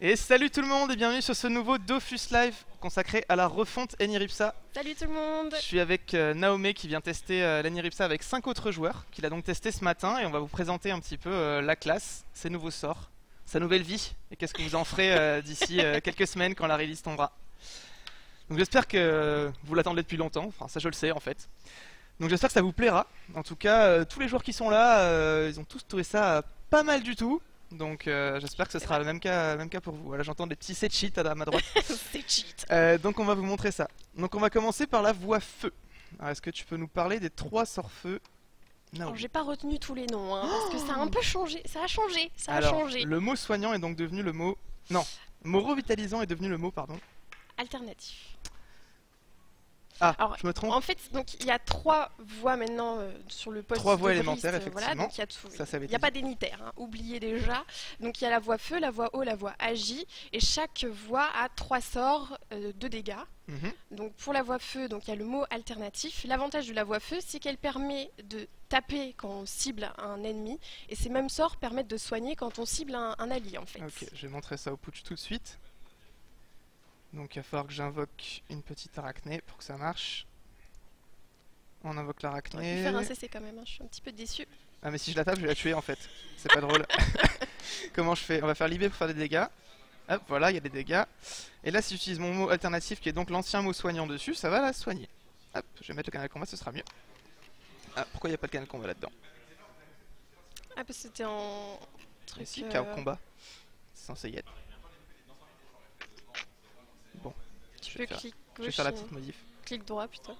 Et salut tout le monde et bienvenue sur ce nouveau Dofus Live consacré à la refonte Eniripsa. Salut tout le monde. Je suis avec Naomé qui vient tester l'Eniripsa avec 5 autres joueurs, qu'il a donc testé ce matin et on va vous présenter un petit peu la classe, ses nouveaux sorts, sa nouvelle vie et qu'est-ce que vous en ferez d'ici quelques semaines quand la release tombera. Donc j'espère que vous l'attendez depuis longtemps, enfin ça je le sais en fait. Donc j'espère que ça vous plaira. En tout cas, tous les joueurs qui sont là, ils ont tous trouvé ça pas mal du tout. Donc j'espère que ce sera le même cas pour vous. Voilà, j'entends des petits set sheets à ma droite. C'est cheat. Donc on va vous montrer ça. Donc on va commencer par la voie feu. Alors est-ce que tu peux nous parler des 3 sorts feu? Alors j'ai pas retenu tous les noms parce que ça a un peu changé. Ça a changé. Alors, changé. le mot soignant est donc devenu le mot... Non, mot revitalisant est devenu le mot, pardon. Alternatif. Ah, Alors, je me trompe. En fait, donc il y a 3 voies maintenant sur le poste. 3 voies de élémentaires, Brist, effectivement. Voilà, donc il y a tout. Ça avait Il n'y a été pas dit. d'énitaire, hein, oubliez déjà. Donc il y a la voie feu, la voie eau, la voie agi, et chaque voie a 3 sorts de dégâts. Mhm. Donc pour la voie feu, donc il y a le mot alternatif. L'avantage de la voie feu, c'est qu'elle permet de taper quand on cible un ennemi, et ces mêmes sorts permettent de soigner quand on cible un allié en fait. Ok, je vais montrer ça au putsch tout de suite. Donc il va falloir que j'invoque une petite arachnée pour que ça marche. On invoque J'aurais pu l'arachnée. faire un CC quand même, hein, je suis un petit peu déçue. Ah mais si je la tape, je vais la tuer en fait. C'est pas drôle. Comment je fais? On va faire libé pour faire des dégâts. Hop, voilà, il y a des dégâts. Et là, si j'utilise mon mot alternatif, qui est donc l'ancien mot soignant dessus, ça va la soigner. Hop, je vais mettre le canal combat, ce sera mieux. Ah, pourquoi il n'y a pas de canal combat là-dedans? Ah parce que c'était en... Mais si, euh, car combat. C'est censé y être. Bon, Tu je vais peux faire, clic je vais gauche faire la et petite modif. clic droit plutôt.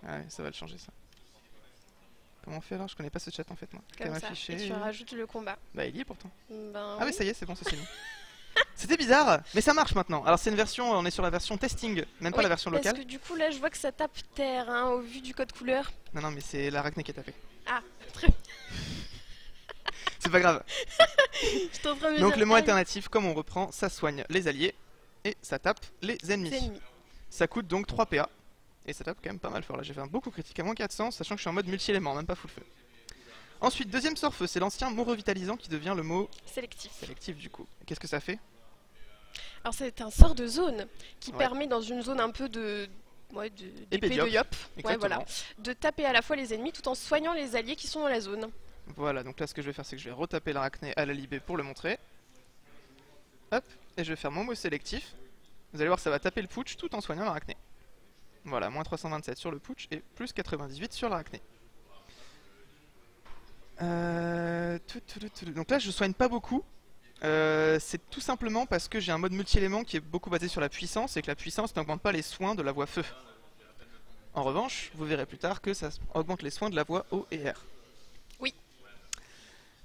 Ah ouais, ça va le changer ça. Comment on fait alors? Je connais pas ce chat en fait moi. Comme Cam ça. affiché. Et tu rajoutes le combat. Bah il y est pourtant. Ben, Ah mais oui. ça y est, c'est bon, ça s'est mis. C'était bizarre, mais ça marche maintenant. Alors c'est une version, on est sur la version testing, même pas Oui, la version locale. parce que du coup là je vois que ça tape terre hein, au vu du code couleur. Non non mais c'est l'arachné qui a tapé. Ah, très bien. C'est pas grave. J'étais en train de me Donc dire, le mot ah, alternatif, comme on reprend, ça soigne les alliés et ça tape les ennemis. les ennemis. Ça coûte donc 3 PA. Et ça tape quand même pas mal fort. Là j'ai fait un beaucoup critique à moins 400, sachant que je suis en mode multi-élément, même pas full feu. Ensuite, deuxième sort feu, c'est l'ancien mot revitalisant qui devient le mot Sélectif. sélectif du coup. Qu'est-ce que ça fait? Alors c'est un sort de zone qui Ouais. permet dans une zone un peu de... Ouais, Épée d'épée de de yop. Ouais, Exactement. voilà. De taper à la fois les ennemis tout en soignant les alliés qui sont dans la zone. Voilà, donc là ce que je vais faire c'est que je vais retaper l'arachné à la libé pour le montrer. Hop, et je vais faire mon mot sélectif. Vous allez voir ça va taper le putsch tout en soignant l'arachné. Voilà, moins 327 sur le putsch et plus 98 sur l'arachné. Donc là je soigne pas beaucoup. C'est tout simplement parce que j'ai un mode multi-élément qui est beaucoup basé sur la puissance et que la puissance n'augmente pas les soins de la voie feu. En revanche, vous verrez plus tard que ça augmente les soins de la voie eau et air. Oui.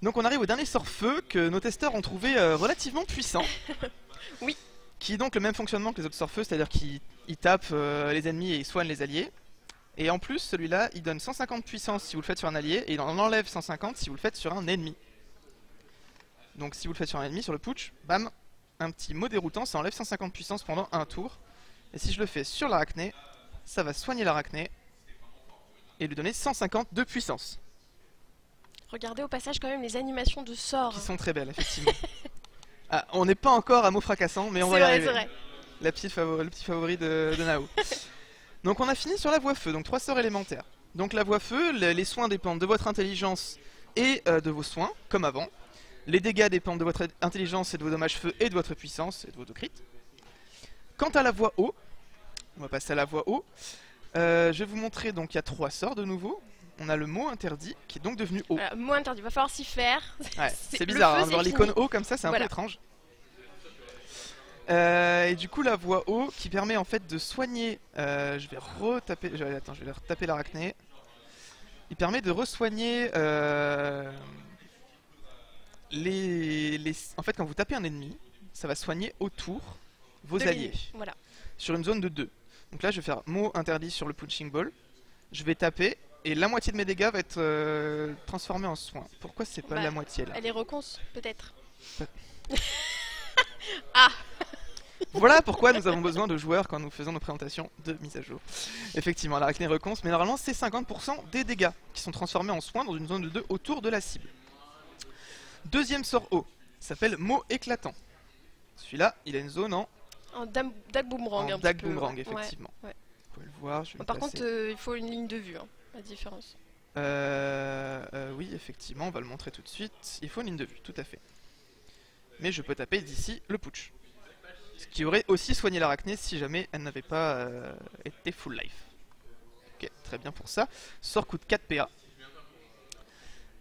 Donc on arrive au dernier sort feu que nos testeurs ont trouvé relativement puissant. Oui. Qui est donc le même fonctionnement que les autres sorts feu, c'est-à-dire qu'il tape les ennemis et il soigne les alliés. Et en plus, celui-là, il donne 150 puissance si vous le faites sur un allié et il en enlève 150 si vous le faites sur un ennemi. Donc si vous le faites sur un ennemi, sur le putsch, bam, un petit mot déroutant, ça enlève 150 puissance pendant un tour. Et si je le fais sur l'arachné, ça va soigner l'arachné et lui donner 150 de puissance. Regardez au passage quand même les animations de sorts. Qui sont très belles, effectivement. Ah, on n'est pas encore à mot fracassant, mais on va y C'est vrai, arriver. c'est vrai. Le petit favori de Nao. Donc on a fini sur la voie feu, donc 3 sorts élémentaires. Donc la voie feu, les soins dépendent de votre intelligence et de vos soins, comme avant. Les dégâts dépendent de votre intelligence et de vos dommages feu et de votre puissance et de votre crit. Quant à la voie eau, on va passer à la voie eau. Je vais vous montrer, donc il y a 3 sorts de nouveau. On a le mot interdit qui est donc devenu eau. Voilà, mot interdit, va falloir s'y faire. Ouais, C'est- c'est le bizarre, feu, hein, de voir c'est l'icône fini. eau comme ça, c'est un Voilà. peu étrange. Et du coup la voie eau qui permet en fait de soigner, je vais retaper, attends, je vais retaper l'arachné. Il permet de ressoigner en fait quand vous tapez un ennemi, ça va soigner autour vos De alliés l'ennemi, voilà. sur une zone de 2. Donc là je vais faire mot interdit sur le punching ball, je vais taper et la moitié de mes dégâts va être transformée en soin. Pourquoi c'est pas Bah, la moitié là? Elle est reconce, peut-être. Peut- Ah, Voilà pourquoi nous avons besoin de joueurs quand nous faisons nos présentations de mise à jour. Effectivement, l'arachné reconce, mais normalement c'est 50% des dégâts qui sont transformés en soins dans une zone de 2 autour de la cible. Deuxième sort eau. s'appelle Mot éclatant. Celui-là, il a une zone En dag boomerang, en un dag petit peu. boomerang, Ouais. effectivement. Ouais. Vous pouvez le voir. Je vais le Par placer. contre, il faut une ligne de vue, hein, la différence. Oui, effectivement, on va le montrer tout de suite. Il faut une ligne de vue, tout à fait. Mais je peux taper d'ici le putsch. Ce qui aurait aussi soigné l'arachné si jamais elle n'avait pas été full life. Ok, très bien pour ça. Sort coûte 4 PA.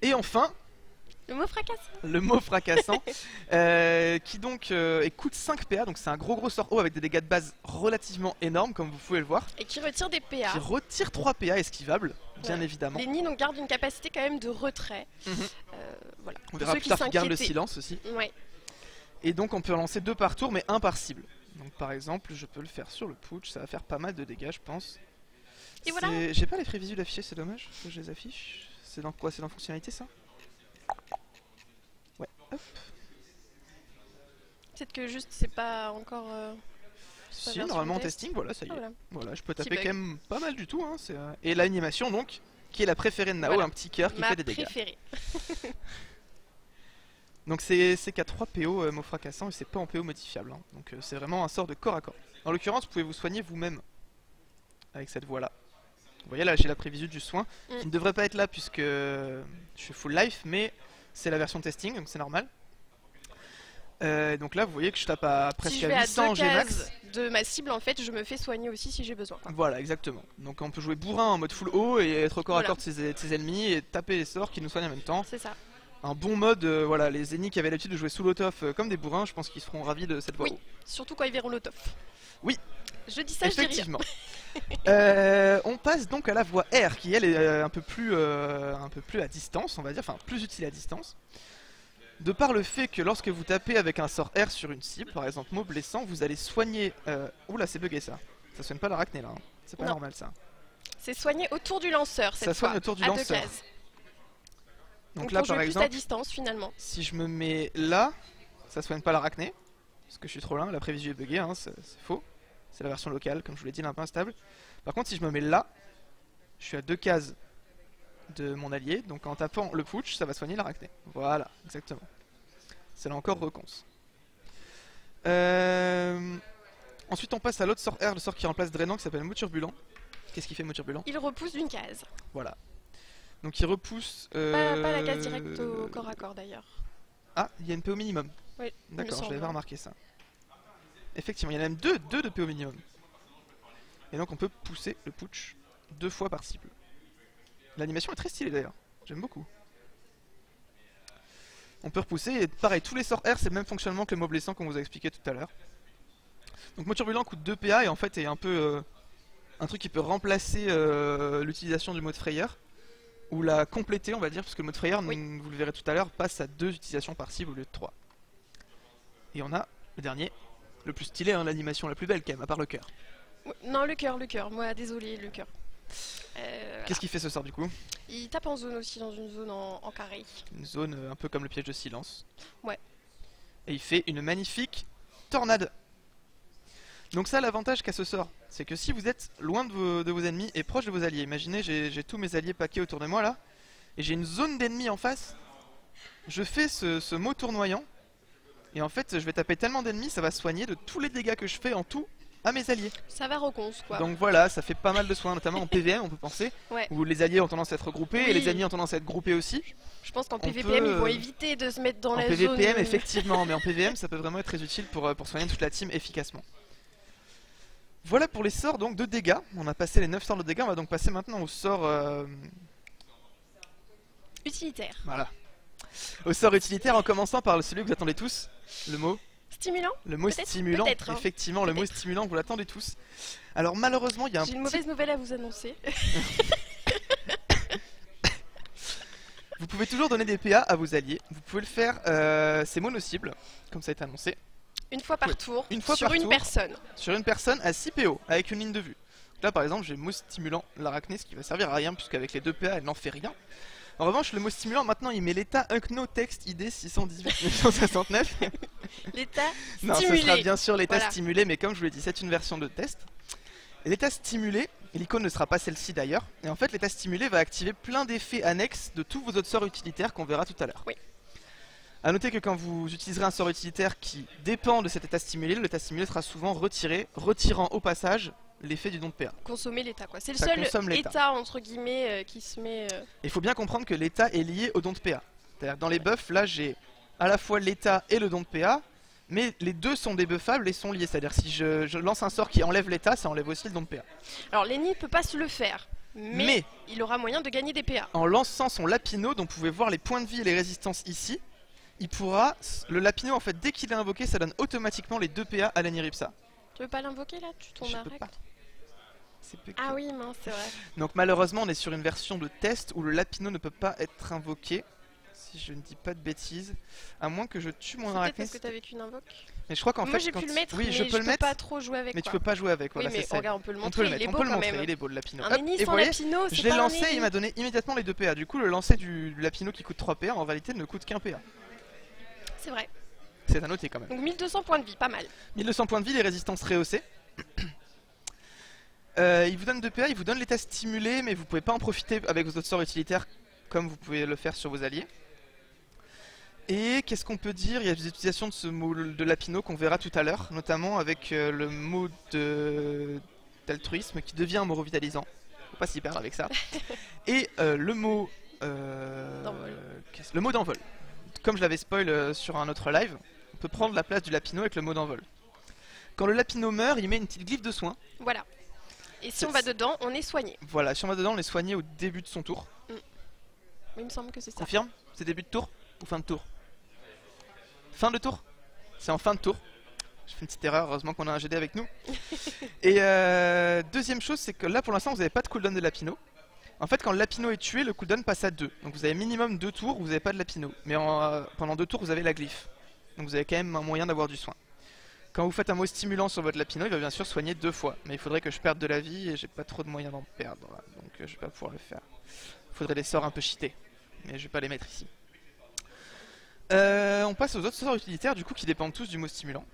Et enfin, Le mot fracasse. le mot fracassant, qui donc coûte 5 PA, donc c'est un gros sort haut avec des dégâts de base relativement énormes, comme vous pouvez le voir, Et qui retire des PA. qui retire 3 PA esquivables, bien Ouais. évidemment. Les nids donc gardent une capacité quand même de retrait. Mhm. Voilà. On Pour verra ceux plus qui tard qu'il garde le s'inquiétaient. silence aussi. Ouais. Et donc on peut en lancer 2 par tour, mais 1 par cible. Donc par exemple, je peux le faire sur le putsch, ça va faire pas mal de dégâts, je pense. Et voilà. J'ai pas les prévisuels affichés, c'est dommage que je les affiche. C'est dans quoi? C'est dans fonctionnalité ça? Ouais, hop. Peut-être que juste c'est pas encore. C'est pas Si, version normalement en test. testing, voilà, ça y est. Ah, voilà. Voilà, je peux Petit taper bug. quand même pas mal du tout. Hein, et l'animation donc, qui est la préférée de Nao, Voilà. un petit cœur qui Ma fait des dégâts. préférée. Donc c'est qu'à 3 PO mot fracassant et c'est pas en PO modifiable. Hein. Donc c'est vraiment un sort de corps à corps. En l'occurrence, vous pouvez vous soigner vous-même avec cette voie là. Vous voyez là, j'ai la prévisu du soin qui ne devrait pas être là puisque je suis full life, mais c'est la version testing donc c'est normal. Donc là, vous voyez que je tape à presque Si je vais à 800 2 Gmax. cases de ma cible, en fait, je me fais soigner aussi si j'ai besoin. Quoi. Voilà, exactement. Donc on peut jouer bourrin en mode full haut et être au corps à Voilà. corps de ses ennemis et taper les sorts qui nous soignent en même temps. C'est ça. Un bon mode, voilà, les ennemis qui avaient l'habitude de jouer sous l'autof comme des bourrins, je pense qu'ils seront ravis de cette voie. Oui, surtout quand ils verront l'autof. Oui. Je dis ça, je dis rien. Effectivement. On passe donc à la voie R qui elle est un peu plus à distance, on va dire, enfin plus utile à distance. De par le fait que lorsque vous tapez avec un sort R sur une cible, par exemple mot blessant, vous allez soigner. Oula, c'est bugué ça. Ça soigne pas l'arachné là. Hein. C'est pas Non. normal ça. C'est soigné autour du lanceur cette Ça fois. soigne autour du à lanceur. 2 cases. Donc Donc là pour jouer par plus exemple, à distance finalement. si je me mets là, ça soigne pas l'arachné. Parce que je suis trop lent, la prévision est buggée, hein, c'est faux. C'est la version locale, comme je vous l'ai dit, elle est un peu instable. Par contre, si je me mets là, je suis à 2 cases de mon allié. Donc en tapant le putsch, ça va soigner l'arachné. Voilà, exactement. C'est là encore reconce. Ensuite, on passe à l'autre sort R, le sort qui remplace Drainant, qui s'appelle Mot Turbulent. Qu'est-ce qu'il fait, Mot Turbulent? Il repousse d'une case. Voilà. Donc il repousse. Pas la case directe au corps à corps d'ailleurs. Ah, il y a une PO minimum. Oui, il me D'accord, je semble. l'avais pas remarqué ça. Effectivement, il y en a même deux de PO minimum. Et donc on peut pousser le putsch 2 fois par cible. L'animation est très stylée d'ailleurs, j'aime beaucoup. On peut repousser et pareil, tous les sorts R c'est le même fonctionnement que le mot blessant qu'on vous a expliqué tout à l'heure. Donc mot turbulent coûte 2 PA et en fait est un peu un truc qui peut remplacer l'utilisation du mot de frayeur. Ou la compléter on va dire, parce que le mot de frayeur, Oui. vous le verrez tout à l'heure, passe à 2 utilisations par cible au lieu de 3. Et on a le dernier, le plus stylé, hein, l'animation la plus belle quand même, à part le cœur. Non, le cœur. Moi, désolé, le cœur. Qu'est-ce qui fait ce sort du coup? Il tape en zone aussi, dans une zone en carré. Une zone un peu comme le piège de silence. Ouais. Et il fait une magnifique tornade. Donc ça, l'avantage qu'a ce sort, c'est que si vous êtes loin de vos ennemis et proche de vos alliés, imaginez j'ai tous mes alliés paqués autour de moi là, et j'ai une zone d'ennemis en face, je fais ce mot tournoyant, et en fait je vais taper tellement d'ennemis, ça va soigner de tous les dégâts que je fais en tout à mes alliés. Ça va reconce quoi. Donc voilà, ça fait pas mal de soins, notamment en PVM on peut penser, Ouais. où les alliés ont tendance à être regroupés, et Oui. les ennemis ont tendance à être groupés aussi. Je pense qu'en peut, PVPM, ils vont éviter de se mettre dans En la PVPM, zone. effectivement, mais en PVM, ça peut vraiment être très utile pour soigner toute la team efficacement. Voilà pour les sorts donc de dégâts. On a passé les 9 sorts de dégâts, on va donc passer maintenant aux sorts. Utilitaire. Voilà. Aux sorts utilitaires en commençant par celui que vous attendez tous, le mot. Stimulant. Le mot Peut-être, stimulant, peut-être, hein. effectivement, le mot Peut-être. stimulant, vous l'attendez tous. Alors malheureusement, il y a un J'ai une petit... mauvaise nouvelle à vous annoncer. Vous pouvez toujours donner des PA à vos alliés. Vous pouvez le faire, c'est mono-cible, comme ça a été annoncé. Une fois par Ouais. tour. Une fois sur par une tour. personne. Sur une personne à 6 PO, avec une ligne de vue. Donc là par exemple j'ai mot stimulant l'arachné, ce qui va servir à rien puisqu'avec les 2 PA elle n'en fait rien. En revanche le mot stimulant maintenant il met l'état Unkno Text ID 618 969. L'état Non, ce stimulé. sera bien sûr l'état Voilà. stimulé, mais comme je vous l'ai dit c'est une version de test. Et l'état stimulé, et l'icône ne sera pas celle-ci d'ailleurs, et en fait l'état stimulé va activer plein d'effets annexes de tous vos autres sorts utilitaires qu'on verra tout à l'heure. Oui. A noter que quand vous utiliserez un sort utilitaire qui dépend de cet état stimulé, l'état stimulé sera souvent retiré, retirant au passage l'effet du don de PA. Consommer l'état quoi. C'est le Ça seul consomme l'état. état entre guillemets qui se met. Il faut bien comprendre que l'état est lié au don de PA. C'est-à-dire dans les buffs, là j'ai à la fois l'état et le don de PA, mais les deux sont débuffables et sont liés. C'est-à-dire si je lance un sort qui enlève l'état, ça enlève aussi le don de PA. Alors Lenny peut pas se le faire, mais il aura moyen de gagner des PA. En lançant son Lapino, dont vous pouvez voir les points de vie et les résistances ici, il pourra, le Lapino en fait dès qu'il est invoqué, ça donne automatiquement les 2 PA à l'Aniripsa. Tu veux pas l'invoquer là? Tu tombes Je à peux rect. pas. Ah oui mince c'est vrai. Donc malheureusement on est sur une version de test où le Lapino ne peut pas être invoqué. Si je ne dis pas de bêtises, à moins que je tue mon Peut-être arachné. parce que t'as vécu une invoque. Mais je crois qu'en Moi fait, j'ai pu le mettre, oui, mais je peux le mettre, pas trop jouer avec. mais quoi. tu peux pas jouer avec. Oui, Voilà, mais c'est ça. regarde, on peut le On montrer, peut le mettre, il est on beau peut le quand montrer, même. il est beau le Lapino. Un Hop, Lenny et vous sans voyez, Lapino, je c'est l'ai pas un lancé, Lenny. il m'a donné immédiatement les 2 PA. Du coup, le lancer du Lapino qui coûte 3 PA en réalité ne coûte qu'un PA. C'est vrai. C'est à noter quand même. Donc 1200 points de vie, pas mal. 1200 points de vie, les résistances rehaussées. Il vous donne 2 PA, il vous donne l'état stimulé, mais vous pouvez pas en profiter avec vos autres sorts utilitaires comme vous pouvez le faire sur vos alliés. Et qu'est-ce qu'on peut dire? Il y a des utilisations de ce mot de Lapino qu'on verra tout à l'heure, notamment avec le mot d'altruisme qui devient un mot revitalisant. Faut pas s'y perdre avec ça. Et le mot d'envol. Comme je l'avais spoil sur un autre live, on peut prendre la place du Lapino avec le mot d'envol. Quand le Lapino meurt, il met une petite glyphe de soin. Voilà. Et si on va dedans, on est soigné. Voilà, si on va dedans, on est soigné au début de son tour. Il me semble que c'est ça. Confirme? C'est début de tour ou fin de tour? Fin de tour? C'est en fin de tour. Je fais une petite erreur, heureusement qu'on a un GD avec nous. Et deuxième chose, c'est que là pour l'instant vous n'avez pas de cooldown de Lapino. En fait, quand le Lapino est tué, le cooldown passe à 2. Donc vous avez minimum 2 tours où vous n'avez pas de Lapino. Mais pendant 2 tours, vous avez la glyphe. Donc vous avez quand même un moyen d'avoir du soin. Quand vous faites un mot stimulant sur votre Lapino, il va bien sûr soigner 2 fois. Mais il faudrait que je perde de la vie et j'ai pas trop de moyens d'en perdre. Donc je vais pas pouvoir le faire. Il faudrait des sorts un peu cheatés. Mais je vais pas les mettre ici. On passe aux autres sorts utilitaires du coup qui dépendent tous du mot stimulant.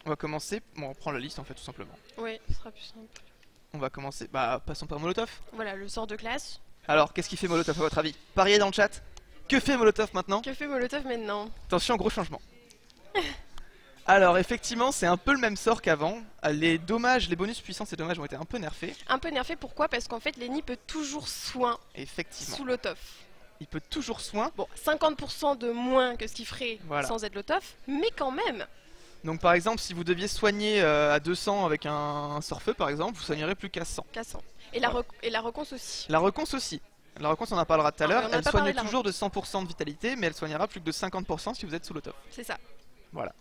On va commencer, bon on prend la liste en fait tout simplement. Oui, ce sera plus simple. On va commencer, passons par Molotov. Voilà, le sort de classe. Alors, qu'est-ce qui fait Molotov à votre avis? Pariez dans le chat. Que fait Molotov maintenant? Que fait Molotov maintenant? Attention, gros changement. Alors, effectivement, c'est un peu le même sort qu'avant. Les dommages, les bonus puissance et dommages ont été un peu nerfés. Un peu nerfé, pourquoi? Parce qu'en fait, Lenny peut toujours soin Effectivement. sous l'Otof. Il peut toujours soin. Bon, 50% de moins que ce qu'il ferait Voilà. sans être l'Otof, mais quand même. Donc par exemple, si vous deviez soigner à 200 avec un sort feu par exemple, vous soignerez plus qu'à 100. Cassant. Et la, et la reconce aussi. La reconce aussi. La reconce, on en parlera tout à Ah, l'heure. mais on en a Elle pas soigne parlé de la toujours de 100% de vitalité, mais elle soignera plus que de 50% si vous êtes sous l'autof. C'est ça. Voilà.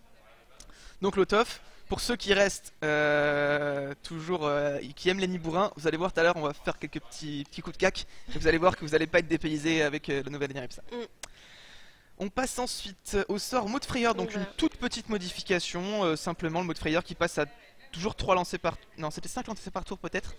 Donc l'autof, pour ceux qui restent toujours, qui aiment les nibourins, vous allez voir tout à l'heure, on va faire quelques petits coups de cac, et vous allez voir que vous n'allez pas être dépaysé avec la nouvelle Niripsa. On passe ensuite au sort mot de frayeur, donc une toute petite modification, simplement le mot de frayeur qui passe à toujours 3 lancers par... Non, c'était 5 lancers par tour peut-être.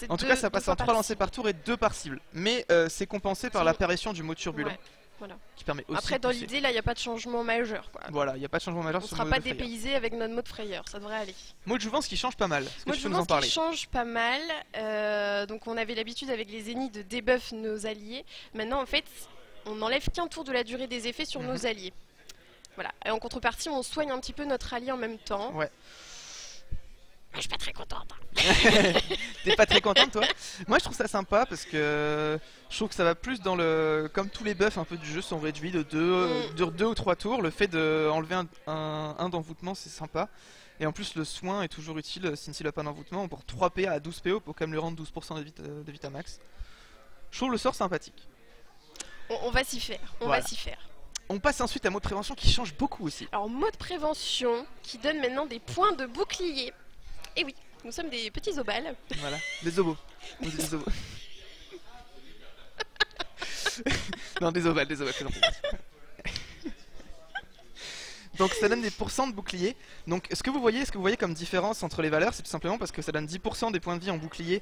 En tout cas, ça passe en 3 lancers par tour et 2 par cible. Mais c'est compensé par l'apparition du mot turbulent. Ouais, voilà. Qui permet aussi après, dans l'idée, là, il n'y a pas de changement majeur. Quoi. Voilà, il n'y a pas de changement majeur on sur sera le pas mot de frayeur. dépaysé avec notre mot de frayeur, ça devrait aller. Mot de jouvence qui change pas mal. Est-ce que Mot de tu peux nous en jouvence parler? qui change pas mal. Donc, on avait l'habitude avec les ennemis de debuff nos alliés. Maintenant, en fait, on n'enlève qu'un tour de la durée des effets sur nos alliés. Voilà. Et en contrepartie, on soigne un petit peu notre allié en même temps. Ouais. Je suis pas très contente. T'es pas très contente toi? Moi je trouve ça sympa parce que je trouve que ça va plus dans le... Comme tous les buffs un peu du jeu sont réduits de 2 ou 3 tours, le fait d'enlever un d'envoûtement c'est sympa. Et en plus le soin est toujours utile, s'il n'a pas d'envoûtement, pour 3 PA à 12 PO pour quand même lui rendre 12% de vita max. Je trouve le sort sympathique. On va s'y faire, Voilà. va s'y faire. On passe ensuite à mot de prévention qui change beaucoup aussi. Alors mot de prévention qui donne maintenant des points de bouclier. Et oui, nous sommes des petits obales. Voilà, des obos. On dit des obos. Non, des ovales, c'est gentil. Donc ça donne des pourcents de bouclier. Donc ce que vous voyez comme différence entre les valeurs, c'est tout simplement parce que ça donne 10% des points de vie en bouclier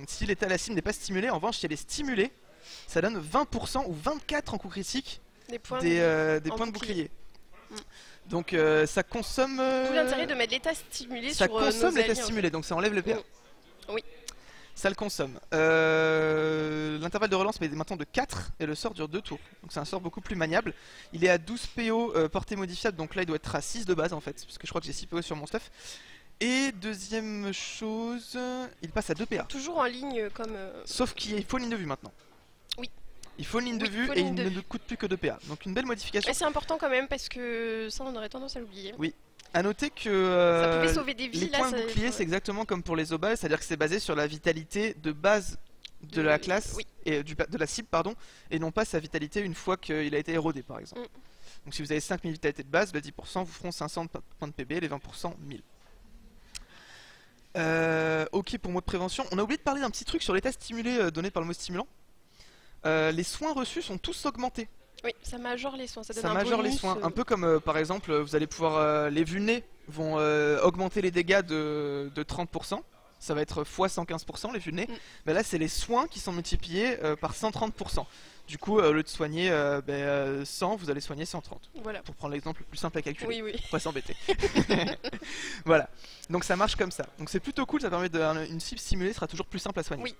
si l'état la cible n'est pas stimulé. En revanche, si elle est stimulée, ça donne 20% ou 24 en coup critique des points de bouclier. Donc ça consomme... Tout l'intérêt de mettre l'état stimulé ça sur consomme nos l'état alliés, stimulé, donc ça enlève le PA. Oui. Ça le consomme. L'intervalle de relance est maintenant de 4 et le sort dure 2 tours. Donc c'est un sort beaucoup plus maniable. Il est à 12 PO portée modifiable, donc là il doit être à 6 de base en fait, parce que je crois que j'ai 6 PO sur mon stuff. Et deuxième chose, il passe à 2 PA. Toujours en ligne comme... Sauf qu'il faut une ligne de vue maintenant. Oui. Il faut une ligne de vue et il ne coûte plus que 2 PA. Donc une belle modification. Et c'est important quand même parce que ça on aurait tendance à l'oublier. Oui. A noter que ça pouvait sauver des vies, les points de bouclier c'est exactement comme pour les obas, c'est-à-dire que c'est basé sur la vitalité de base de la classe oui. et de la cible pardon, et non pas sa vitalité une fois qu'il a été érodé par exemple. Donc si vous avez 5000 vitalité de base, les 10% vous feront 500 points de PB, les 20% 1000. Ok pour mot de prévention, on a oublié de parler d'un petit truc sur l'état stimulé donné par le mot stimulant. Les soins reçus sont tous augmentés. Oui, ça majore les soins, ça donne ça un majore bonus, les soins, un peu comme par exemple vous allez pouvoir, les vues nées vont augmenter les dégâts de 30%, ça va être x 115% les vues nées, mais là c'est les soins qui sont multipliés par 130%. Du coup au lieu de soigner 100, vous allez soigner 130. Voilà. Pour prendre l'exemple le plus simple à calculer, oui. pour pas s'embêter. Voilà, donc ça marche comme ça. Donc c'est plutôt cool, ça permet une cible stimulée sera toujours plus simple à soigner. Oui.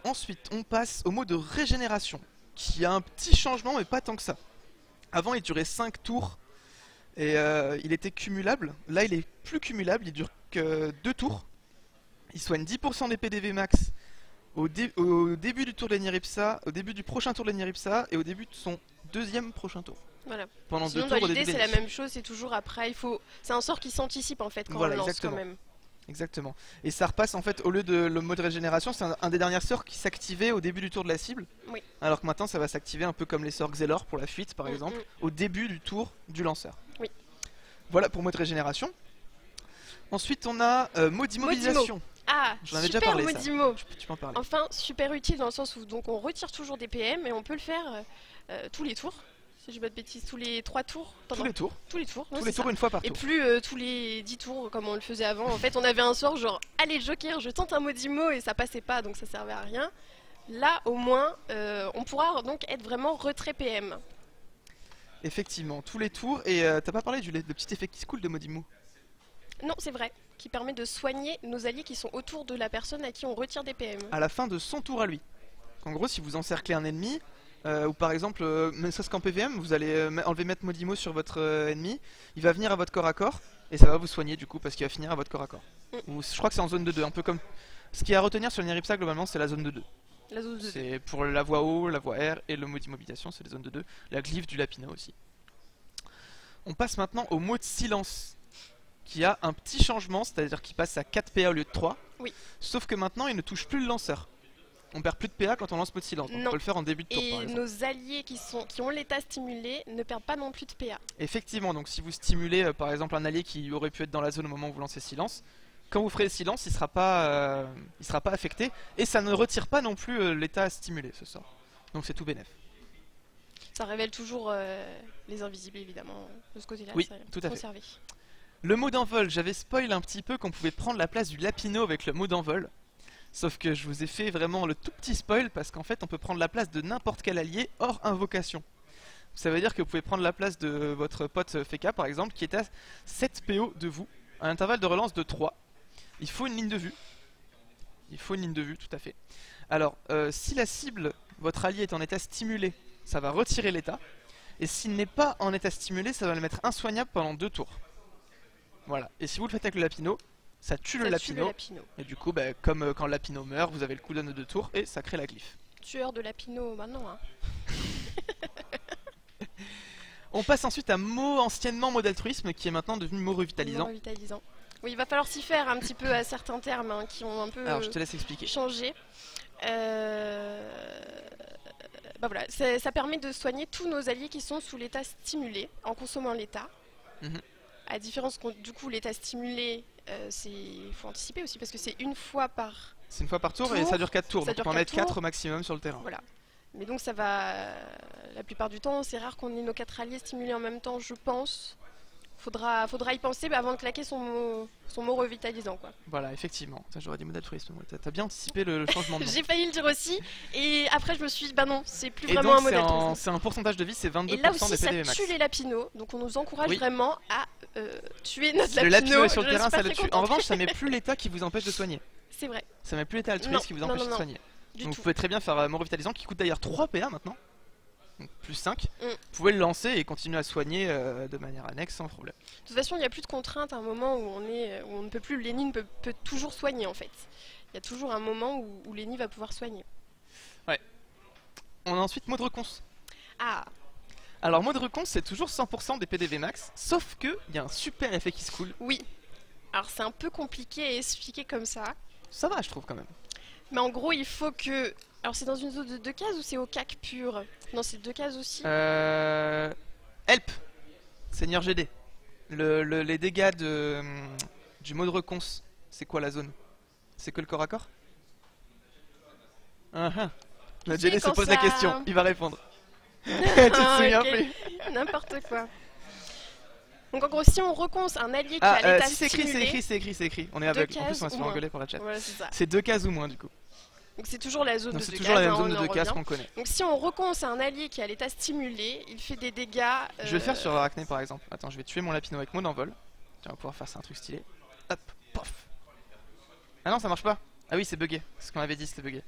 Ensuite on passe au mot de régénération, qui a un petit changement mais pas tant que ça. Avant il durait 5 tours et il était cumulable. Là il est plus cumulable, il dure que 2 tours. Il soigne 10% des PDV max au début du tour de l'Eniripsa, au début du prochain tour de l'Eniripsa et au début de son deuxième prochain tour. Voilà. Pendant sinon 2 tours dans au début l'idée de c'est la même chose, c'est toujours après, c'est un sort qui s'anticipe en fait quand voilà, on lance exactement. quand même. Exactement. Et ça repasse en fait, au lieu de le mode régénération, c'est un des derniers sorts qui s'activait au début du tour de la cible. Oui. Alors que maintenant ça va s'activer un peu comme les sorts Xelor pour la fuite par exemple, au début du tour du lanceur. Oui. Voilà pour mode régénération. Ensuite on a mode immobilisation. Ah, j'en avais super déjà parlé, Modimo. Tu peux en parler. Enfin, super utile dans le sens où donc on retire toujours des PM et on peut le faire tous les tours. Si je dis pas de bêtises, tous les 3 tours. Tous les tours. Tous les tours. Tous les tours, une fois par et tour. Et plus tous les 10 tours comme on le faisait avant. En fait, on avait un sort genre, allez Joker, je tente un Modimo et ça passait pas donc ça servait à rien. Là, au moins, on pourra donc être vraiment retrait PM. Effectivement, tous les tours. Et t'as pas parlé du petit effet qui se coule de Modimo? Non, c'est vrai. Qui permet de soigner nos alliés qui sont autour de la personne à qui on retire des PM. À la fin de son tour à lui. En gros, si vous encerclez un ennemi, ou par exemple, ne serait-ce qu'en PVM, vous allez enlever Maître Modimo sur votre ennemi, il va venir à votre corps à corps, et ça va vous soigner du coup, parce qu'il va finir à votre corps à corps. Ou, je crois que c'est en zone de 2, un peu comme... Ce qui est à retenir sur l'Eniripsa globalement, c'est la zone de 2. La zone de 2. C'est pour la voie O, la voie R et le mode immobilisation, c'est les zones de 2. La glyphe du Lapino aussi. On passe maintenant au mot de silence, qui a un petit changement, c'est-à-dire qu'il passe à 4 PA au lieu de 3. Oui. Sauf que maintenant, il ne touche plus le lanceur. On perd plus de PA quand on lance mot de silence. Donc on peut le faire en début de tour par exemple. Et nos alliés qui ont l'état stimulé ne perdent pas non plus de PA. Effectivement, donc si vous stimulez par exemple un allié qui aurait pu être dans la zone au moment où vous lancez silence, quand vous ferez silence, il sera pas affecté. Et ça ne retire pas non plus l'état stimulé ce sort. Donc c'est tout bénef. Ça révèle toujours les invisibles évidemment de ce côté-là. Oui, tout à fait. Conservé. Le mot d'envol, j'avais spoil un petit peu qu'on pouvait prendre la place du Lapino avec le mot d'envol. Sauf que je vous ai fait vraiment le tout petit spoil parce qu'en fait on peut prendre la place de n'importe quel allié hors invocation. Ça veut dire que vous pouvez prendre la place de votre pote Feka par exemple qui est à 7 PO de vous, à un intervalle de relance de 3. Il faut une ligne de vue. Il faut une ligne de vue, tout à fait. Alors, si la cible, votre allié est en état stimulé, ça va retirer l'état. Et s'il n'est pas en état stimulé, ça va le mettre insoignable pendant 2 tours. Voilà. Et si vous le faites avec le Lapino, ça tue le Lapino. Et du coup, comme quand le Lapino meurt, vous avez le cooldown de 2 tours et ça crée la glyphe. Tueur de Lapino, maintenant. Hein. On passe ensuite à mot anciennement mot d'altruisme qui est maintenant devenu mot revitalisant. Oui, il va falloir s'y faire un petit peu à certains termes hein, qui ont un peu Alors, je te laisse expliquer. changé. Voilà, ça permet de soigner tous nos alliés qui sont sous l'état stimulé en consommant l'état. À différence du coup l'état stimulé, il faut anticiper aussi parce que c'est une fois par C'est une fois par tour et ça dure 4 tours. Donc on peut en mettre 4 au maximum sur le terrain. Voilà. Mais donc ça va... La plupart du temps, c'est rare qu'on ait nos 4 alliés stimulés en même temps, je pense. Faudra y penser avant de claquer son mot revitalisant quoi. Voilà, effectivement. Ça j'aurais dit mot d'altruisme. T'as bien anticipé le changement de nom. J'ai failli le dire aussi et après je me suis dit bah non, c'est plus vraiment un mot d'altruisme. C'est un pourcentage de vie, c'est 22% et là aussi, des PDV max. ça tue les lapinos, donc on nous encourage vraiment à tuer notre lapino. Le lapino est sur le terrain, ça le tue. En revanche, ça met plus l'état qui vous empêche de soigner. c'est vrai. Ça met plus l'état altruiste Non, qui vous non, empêche non, de non, soigner. du Donc tout. vous pouvez très bien faire mot revitalisant qui coûte d'ailleurs 3 PA maintenant. Donc plus 5. Mm. Vous pouvez le lancer et continuer à soigner de manière annexe sans problème. De toute façon, il n'y a plus de contraintes à un moment où on ne peut plus. Lenny peut toujours soigner en fait. Il y a toujours un moment où Lenny va pouvoir soigner. On a ensuite mot de reconce. Ah, Alors mot de reconce c'est toujours 100% des PDV max, sauf que il y a un super effet qui se coule. oui. Alors c'est un peu compliqué à expliquer comme ça. Ça va je trouve quand même. Mais en gros, il faut que. Alors c'est dans une zone de 2 cases ou c'est au cac pur? Non, c'est 2 cases aussi. Help Seigneur GD. Les dégâts du mot de reconce, c'est quoi la zone? C'est que le corps à corps? La Tu sais, GD se quand pose la ça- question, il va répondre. Tu te souviens Ok. plus? N'importe quoi. Donc en gros, si on reconce un allié qui a l'état si c'est écrit, c'est stimulé, écrit, c'est écrit, c'est écrit. On est 2 aveugle. En plus, cases on va se ou faire moins. engueuler pour la chat. Voilà, c'est ça. C'est 2 cases ou moins du coup. Donc c'est toujours la zone Donc de c'est 2 toujours cases. la même hein, zone de on en 2 cases revient. qu'on connaît. Donc si on reconce un allié qui a l'état stimulé, il fait des dégâts. Je vais le faire sur Arachné par exemple. Attends, je vais tuer mon lapino avec mon envol. Tiens, on va pouvoir faire ça un truc stylé. Hop, pof. Ah non, ça marche pas. Ah oui, c'est bugué. C'est ce qu'on avait dit, c'était bugué.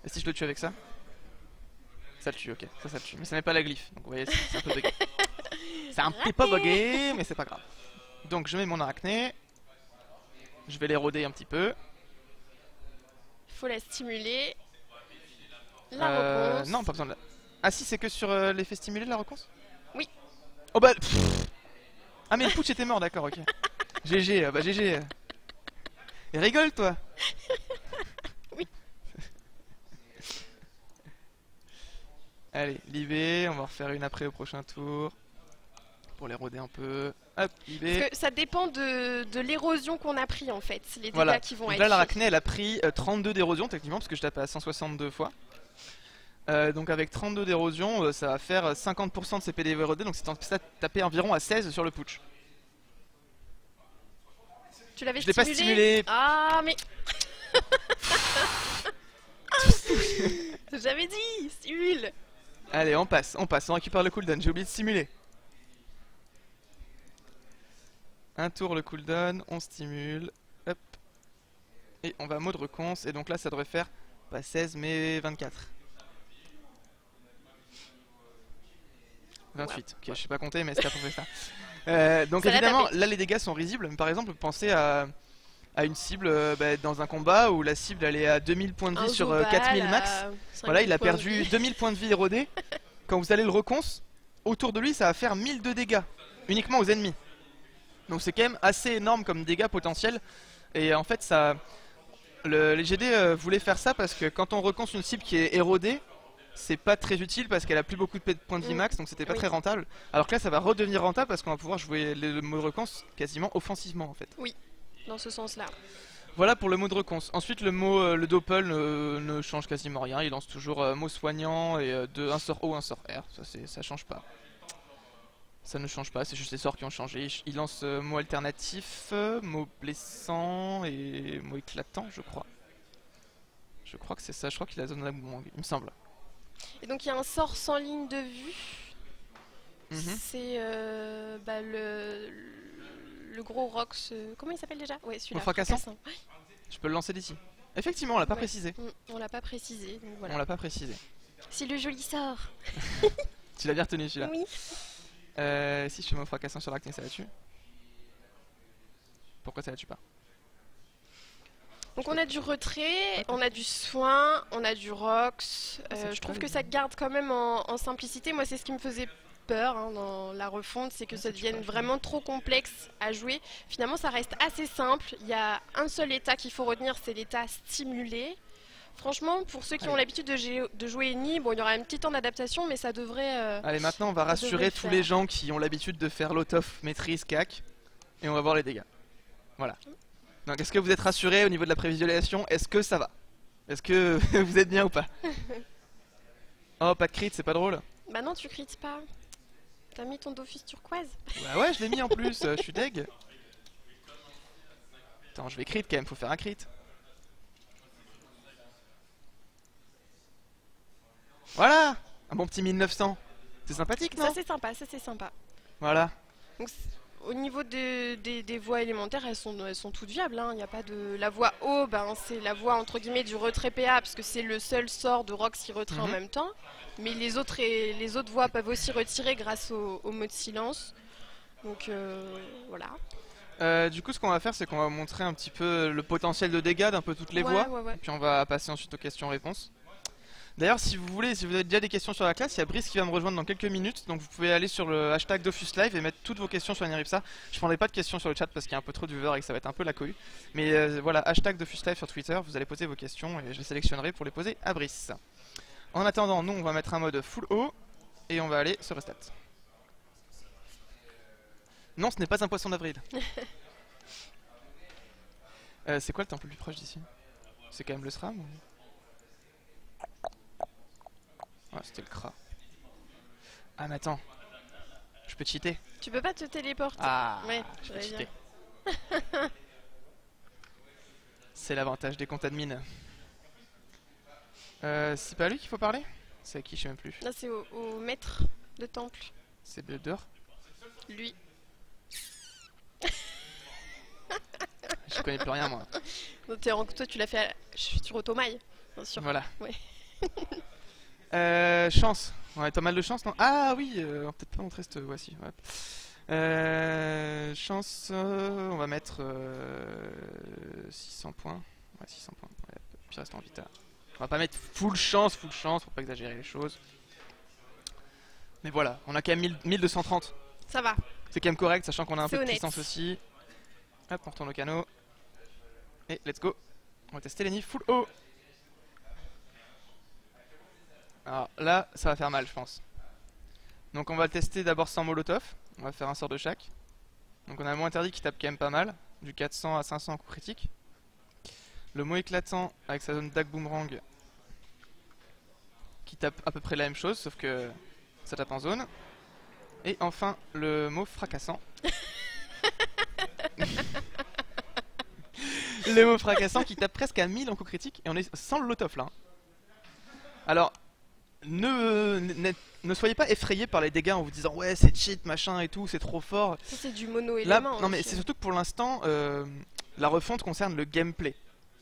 Et si je le tue avec ça? Ça le tue, ok. Ça le tue. Mais ça met pas la glyphe. Donc vous voyez, c'est un peu bugué. C'est un petit peu bugué, mais c'est pas grave. Donc je mets mon Arachné. Je vais l'éroder un petit peu. Il faut la stimuler. La reconce. Non, pas besoin de la... Ah si, c'est que sur l'effet stimulé de la reconce? Oui. Oh bah... pff. Ah mais le putsch était mort, d'accord, ok. GG, bah GG. Et rigole toi. Oui. Allez, Libé, on va en refaire une après au prochain tour. Pour l'éroder un peu. Hop, Libé. Parce que ça dépend de l'érosion qu'on a pris en fait. Les dégâts Voilà. qui vont Donc être là, faits. l'Arachné, elle a pris 32 d'érosion techniquement, parce que je tape à 162 fois. Donc avec 32 d'érosion, ça va faire 50% de ses PDV érodés, donc c'est en taper environ à 16 sur le putsch. Tu l'avais Je l'ai pas stimulé. Ah mais j'avais dit, stimule. Allez, on passe, on récupère le cooldown, j'ai oublié de stimuler. Un tour le cooldown, on stimule, hop. Et on va mode reconce, et donc là ça devrait faire pas 16 mais 24. 28, ok, je sais pas compter mais c'est à peu près ça. Donc Ça l'a évidemment, tapé. là les dégâts sont risibles, mais par exemple pensez à une cible dans un combat où la cible elle est à 2000 points de vie Un sur Zobal 4000 max. à Voilà, 5000 il a points de perdu vie. 2000 points de vie érodés. Quand vous allez le reconce, autour de lui ça va faire 1000 de dégâts, uniquement aux ennemis. Donc c'est quand même assez énorme comme dégâts potentiels. Et en fait ça, les GD voulaient faire ça parce que quand on reconce une cible qui est érodée, c'est pas très utile parce qu'elle a plus beaucoup de points de vie max, donc c'était pas Oui. très rentable. Alors que là ça va redevenir rentable parce qu'on va pouvoir jouer le mode reconce quasiment offensivement en fait. Dans ce sens-là. Voilà pour le mot de reconce. Ensuite le mot le doppel ne change quasiment rien, il lance toujours mot soignant et un sort O, un sort R, ça change pas. Ça ne change pas, c'est juste les sorts qui ont changé. Il lance mot alternatif, mot blessant et mot éclatant je crois. Je crois que c'est ça, je crois qu'il a zone la boomerang, il me semble. Et donc il y a un sort sans ligne de vue. Mhm. C'est le gros Rox. Comment il s'appelle déjà? Ouais, celui-là. Le fracassant. Fracassant. Je peux le lancer d'ici. Effectivement on l'a pas Ouais. précisé. On l'a pas précisé. Donc On voilà. l'a pas précisé. C'est le joli sort. Tu l'as bien retenu celui-là. Oui. Si je fais mon fracassant sur l'acné, ça la tue. Pourquoi ça la tue pas? Donc on a du retrait, on a du soin, on a du Rox. c'est Je trouve pas que ça garde quand même en simplicité. Moi, c'est ce qui me faisait peur dans la refonte, c'est que ça c'est devienne pas vraiment trop complexe à jouer. Finalement, ça reste assez simple. Il y a un seul état qu'il faut retenir, c'est l'état stimulé. Franchement, pour ceux qui ont Allez. l'habitude de jouer Eni, bon, il y aura un petit temps d'adaptation, mais ça devrait. Allez, maintenant on va Ça devrait rassurer le tous faire. les gens qui ont l'habitude de faire lot-off, maîtrise, cac. Et on va voir les dégâts. Voilà. Donc est-ce que vous êtes rassurés au niveau de la prévisualisation? Est-ce que ça va? Est-ce que vous êtes bien ou pas? Oh, pas de crit, c'est pas drôle. Bah non, tu crites pas. T'as mis ton Dofus turquoise. Bah ouais, je l'ai mis en plus, je suis deg. Attends, je vais crit quand même, faut faire un crit. Voilà, un bon petit 1900. C'est sympathique, non? Ça c'est sympa, ça c'est sympa. Voilà. Donc, au niveau des voies élémentaires, elles sont toutes viables, hein. Il y a pas de... La voie O, ben, c'est la voie entre guillemets du retrait PA, parce que c'est le seul sort de Rox qui retrait en même temps. Mais les autres voies peuvent aussi retirer grâce au mode silence. Donc voilà. Du coup, ce qu'on va faire, c'est qu'on va montrer un petit peu le potentiel de dégâts d'un peu toutes les voies. Ouais. Puis on va passer ensuite aux questions-réponses. D'ailleurs, si vous voulez, si vous avez déjà des questions sur la classe, il y a Brice qui va me rejoindre dans quelques minutes. Donc vous pouvez aller sur le hashtag Dofus Live et mettre toutes vos questions sur Niripsa. Je prendrai pas de questions sur le chat parce qu'il y a un peu trop de viewers et que ça va être un peu la cohue. Mais voilà, hashtag Dofus Live sur Twitter, vous allez poser vos questions et je les sélectionnerai pour les poser à Brice. En attendant, nous on va mettre un mode full haut et on va aller sur Restat. Non, ce n'est pas un poisson d'avril. C'est quoi le temple le plus proche d'ici? C'est quand même le SRAM ou... Ouais, c'était le Kra. Ah, mais attends. Je peux cheater. Tu peux pas te téléporter. Ah, ouais, je peux cheater. C'est l'avantage des comptes admin. C'est pas à lui qu'il faut parler? C'est à qui? Je sais même plus. Là, c'est au maître de temple. C'est de dehors? Lui. Je connais plus rien, moi. Donc, toi, tu l'as fait sur Automail, bien sûr. Voilà. Ouais. Chance. Ouais, t'as mal de chance, non? Ah oui, on va peut-être pas montrer cette voici. Ouais. Chance, on va mettre 600 points. Ouais, 600 points. Ouais, puis reste en vita. On va pas mettre full chance pour pas exagérer les choses. Mais voilà, on a quand même 1230. Ça va. C'est quand même correct, sachant qu'on a un peu de honnête. puissance aussi. Hop, on retourne au canot. Et let's go. On va tester les nids full haut. Alors là, ça va faire mal, je pense. Donc on va le tester d'abord sans molotov. On va faire un sort de chaque. Donc on a le mot interdit qui tape quand même pas mal. Du 400 à 500 en coup critique. Le mot éclatant avec sa zone dague boomerang qui tape à peu près la même chose, sauf que ça tape en zone. Et enfin le mot fracassant. Le mot fracassant qui tape presque à 1000 en coup critique. Et on est sans le lot-off là. Alors, ne soyez pas effrayés par les dégâts en vous disant ouais c'est cheat machin et tout, c'est trop fort. Ça c'est du mono Là, élément. non mais c'est surtout que pour l'instant, la refonte concerne le gameplay.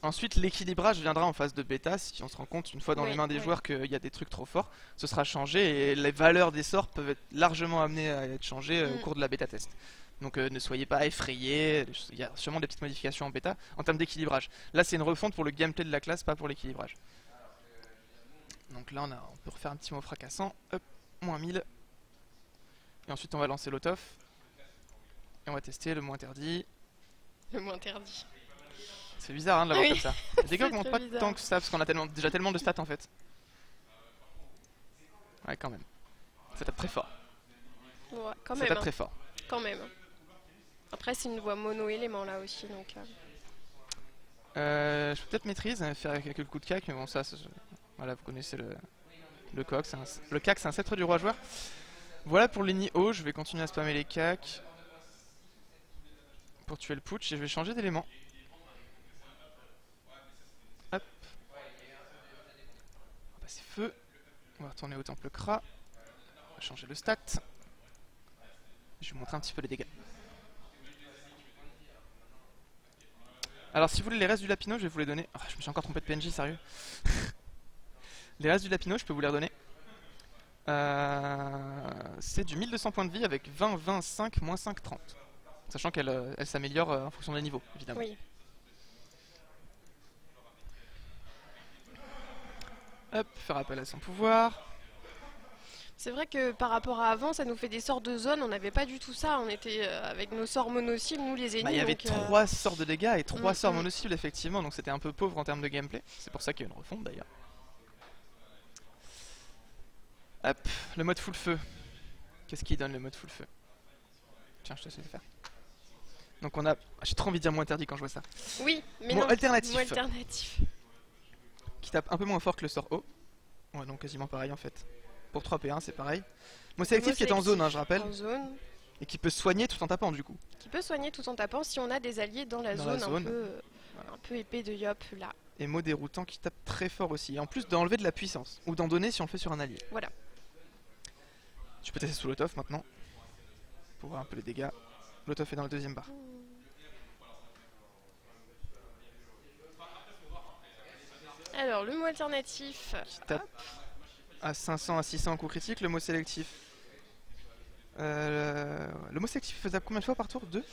Ensuite, l'équilibrage viendra en phase de bêta si on se rend compte une fois dans les mains des joueurs qu'il y a des trucs trop forts. Ce sera changé et les valeurs des sorts peuvent être largement amenées à être changées au cours de la bêta test. Donc ne soyez pas effrayés, il y a sûrement des petites modifications en bêta en termes d'équilibrage. Là c'est une refonte pour le gameplay de la classe, pas pour l'équilibrage. Donc là on peut refaire un petit mot fracassant, hop, moins 1000. Et ensuite on va lancer l'autof. Et on va tester le mot interdit. Le mot interdit. C'est bizarre hein, de l'avoir Oui. comme ça. Les dégâts augmentent pas bizarre. tant que ça, parce qu'on a déjà tellement de stats en fait. Ouais quand même. Ça tape très fort. Ouais, quand Ça même. tape Hein. très fort. Quand même. Après c'est une voix mono élément là aussi donc. Je peux peut-être maîtrise, faire quelques coups de cac, mais bon ça, voilà vous connaissez le coq, le cac c'est un sceptre du roi joueur. Voilà pour les nids hauts, je vais continuer à spammer les cacs pour tuer le putsch et je vais changer d'élément. Hop. On va passer feu, on va retourner au temple Kra, on va changer le stat. Je vais vous montrer un petit peu les dégâts. Alors si vous voulez les restes du lapino, je vais vous les donner. Oh, je me suis encore trompé de PNJ, sérieux. Les restes du lapino, je peux vous les redonner. C'est du 1200 points de vie avec 20, 25, moins 5, 30. Sachant qu'elle elle s'améliore en fonction des niveaux, évidemment. Oui. Hop, faire appel à son pouvoir. C'est vrai que par rapport à avant, ça nous fait des sorts de zone, on n'avait pas du tout ça, on était avec nos sorts mono-cibles, nous les ennemis. Bah, il y avait 3 sorts de dégâts et 3 sorts mm. mono-cibles effectivement, donc c'était un peu pauvre en termes de gameplay. C'est pour ça qu'il y a une refonte d'ailleurs. Hop, le mode full feu. Qu'est-ce qu'il donne le mode full feu? Tiens, je te laisse le faire. Donc on a... J'ai trop envie de dire mot interdit quand je vois ça. Oui, mais Mot non, alternatif. mot alternatif. Qui tape un peu moins fort que le sort haut. Ouais, donc quasiment pareil en fait. Pour 3P1 c'est pareil. Mot sélectif qui est en zone, hein, je rappelle. En zone. Et qui peut soigner tout en tapant du coup. Qui peut soigner tout en tapant si on a des alliés dans la zone, un peu épais de Yop là. Et mot déroutant qui tape très fort aussi. Et en plus d'enlever de la puissance. Ou d'en donner si on le fait sur un allié. Voilà. Je peux tester sous l'autof maintenant. Pour voir un peu les dégâts. L'autof est dans la deuxième barre. Alors, le mot alternatif. Qui tape à 500 à 600 en coup critique. Le mot sélectif. Le mot sélectif est faisable combien de fois par tour? 2 ou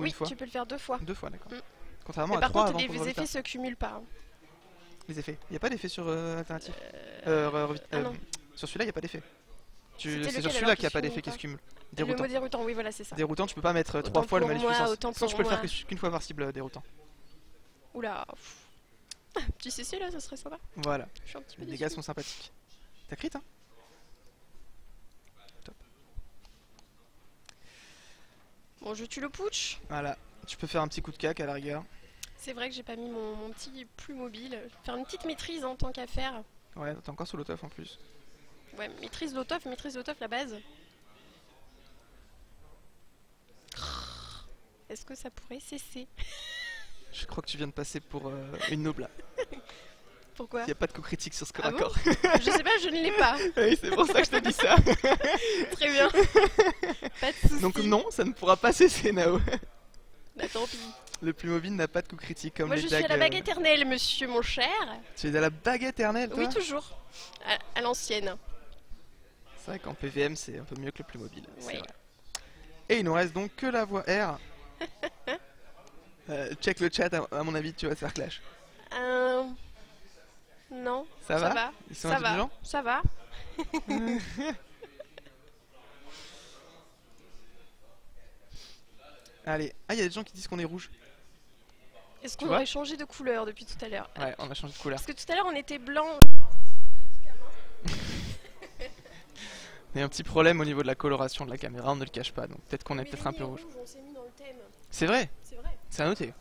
Oui, une fois? tu peux le faire 2 fois. 2 fois, d'accord. Mm. Contrairement Mais à par 3 contre, avant pour le les résultat. effets se cumulent pas. Hein. Les effets. Il n'y a pas d'effet sur alternatif. Non. Sur celui-là, il n'y a pas d'effet. C'était C'est sur lequel, celui-là alors, qu'il n'y a qui pas se d'effet qui cumule se cumule. Le Déroutant. mot déroutant, oui, voilà, c'est ça. Déroutant, tu peux pas mettre Autant 3 fois le pour malus moi, puissance. autant Sinon, tu pour peux le faire moi. qu'une fois par cible déroutant. Oula. Petit CC là, ça serait sympa. Voilà. Je suis un petit peu Les déçue. dégâts sont sympathiques. T'as crit, hein? Top. Bon, je tue le putsch. Voilà. Tu peux faire un petit coup de cac à la rigueur. C'est vrai que j'ai pas mis mon petit plus mobile. Faire une petite maîtrise en tant qu'à faire. Ouais, t'es encore sous l'autof en plus. Ouais, maîtrise l'autof, la base. Est-ce que ça pourrait cesser? Je crois que tu viens de passer pour une noble là. Pourquoi? Il n'y a pas de coup critique sur score Ah à bon corps. Je sais pas, je ne l'ai pas. Oui, c'est pour ça que je te dis ça. Très bien. Pas de soucis. Donc non, ça ne pourra pas cesser Nao. Bah tant pis. Le plus mobile n'a pas de coup critique comme Moi les je suis à dagues. la bague éternelle, monsieur mon cher. Tu es à la bague éternelle, toi? Oui, toujours. À l'ancienne. C'est vrai qu'en PVM, c'est un peu mieux que le plus mobile. c'est Ouais. vrai. Et il nous reste donc que la voie R. Check le chat, à mon avis, tu vas te faire clash. Non. Ça va Ils sont Ça va. indulgents Ça va. Allez. Ah, il y a des gens qui disent qu'on est rouge. Est-ce Tu qu'on vois aurait changé de couleur depuis tout à l'heure? Ouais, on a changé de couleur. Parce que tout à l'heure on était blanc. Il y a un petit problème au niveau de la coloration de la caméra, on ne le cache pas, donc peut-être qu'on est peut-être un peu rouge. On s'est mis dans le thème. C'est vrai, C'est vrai. c'est à noter.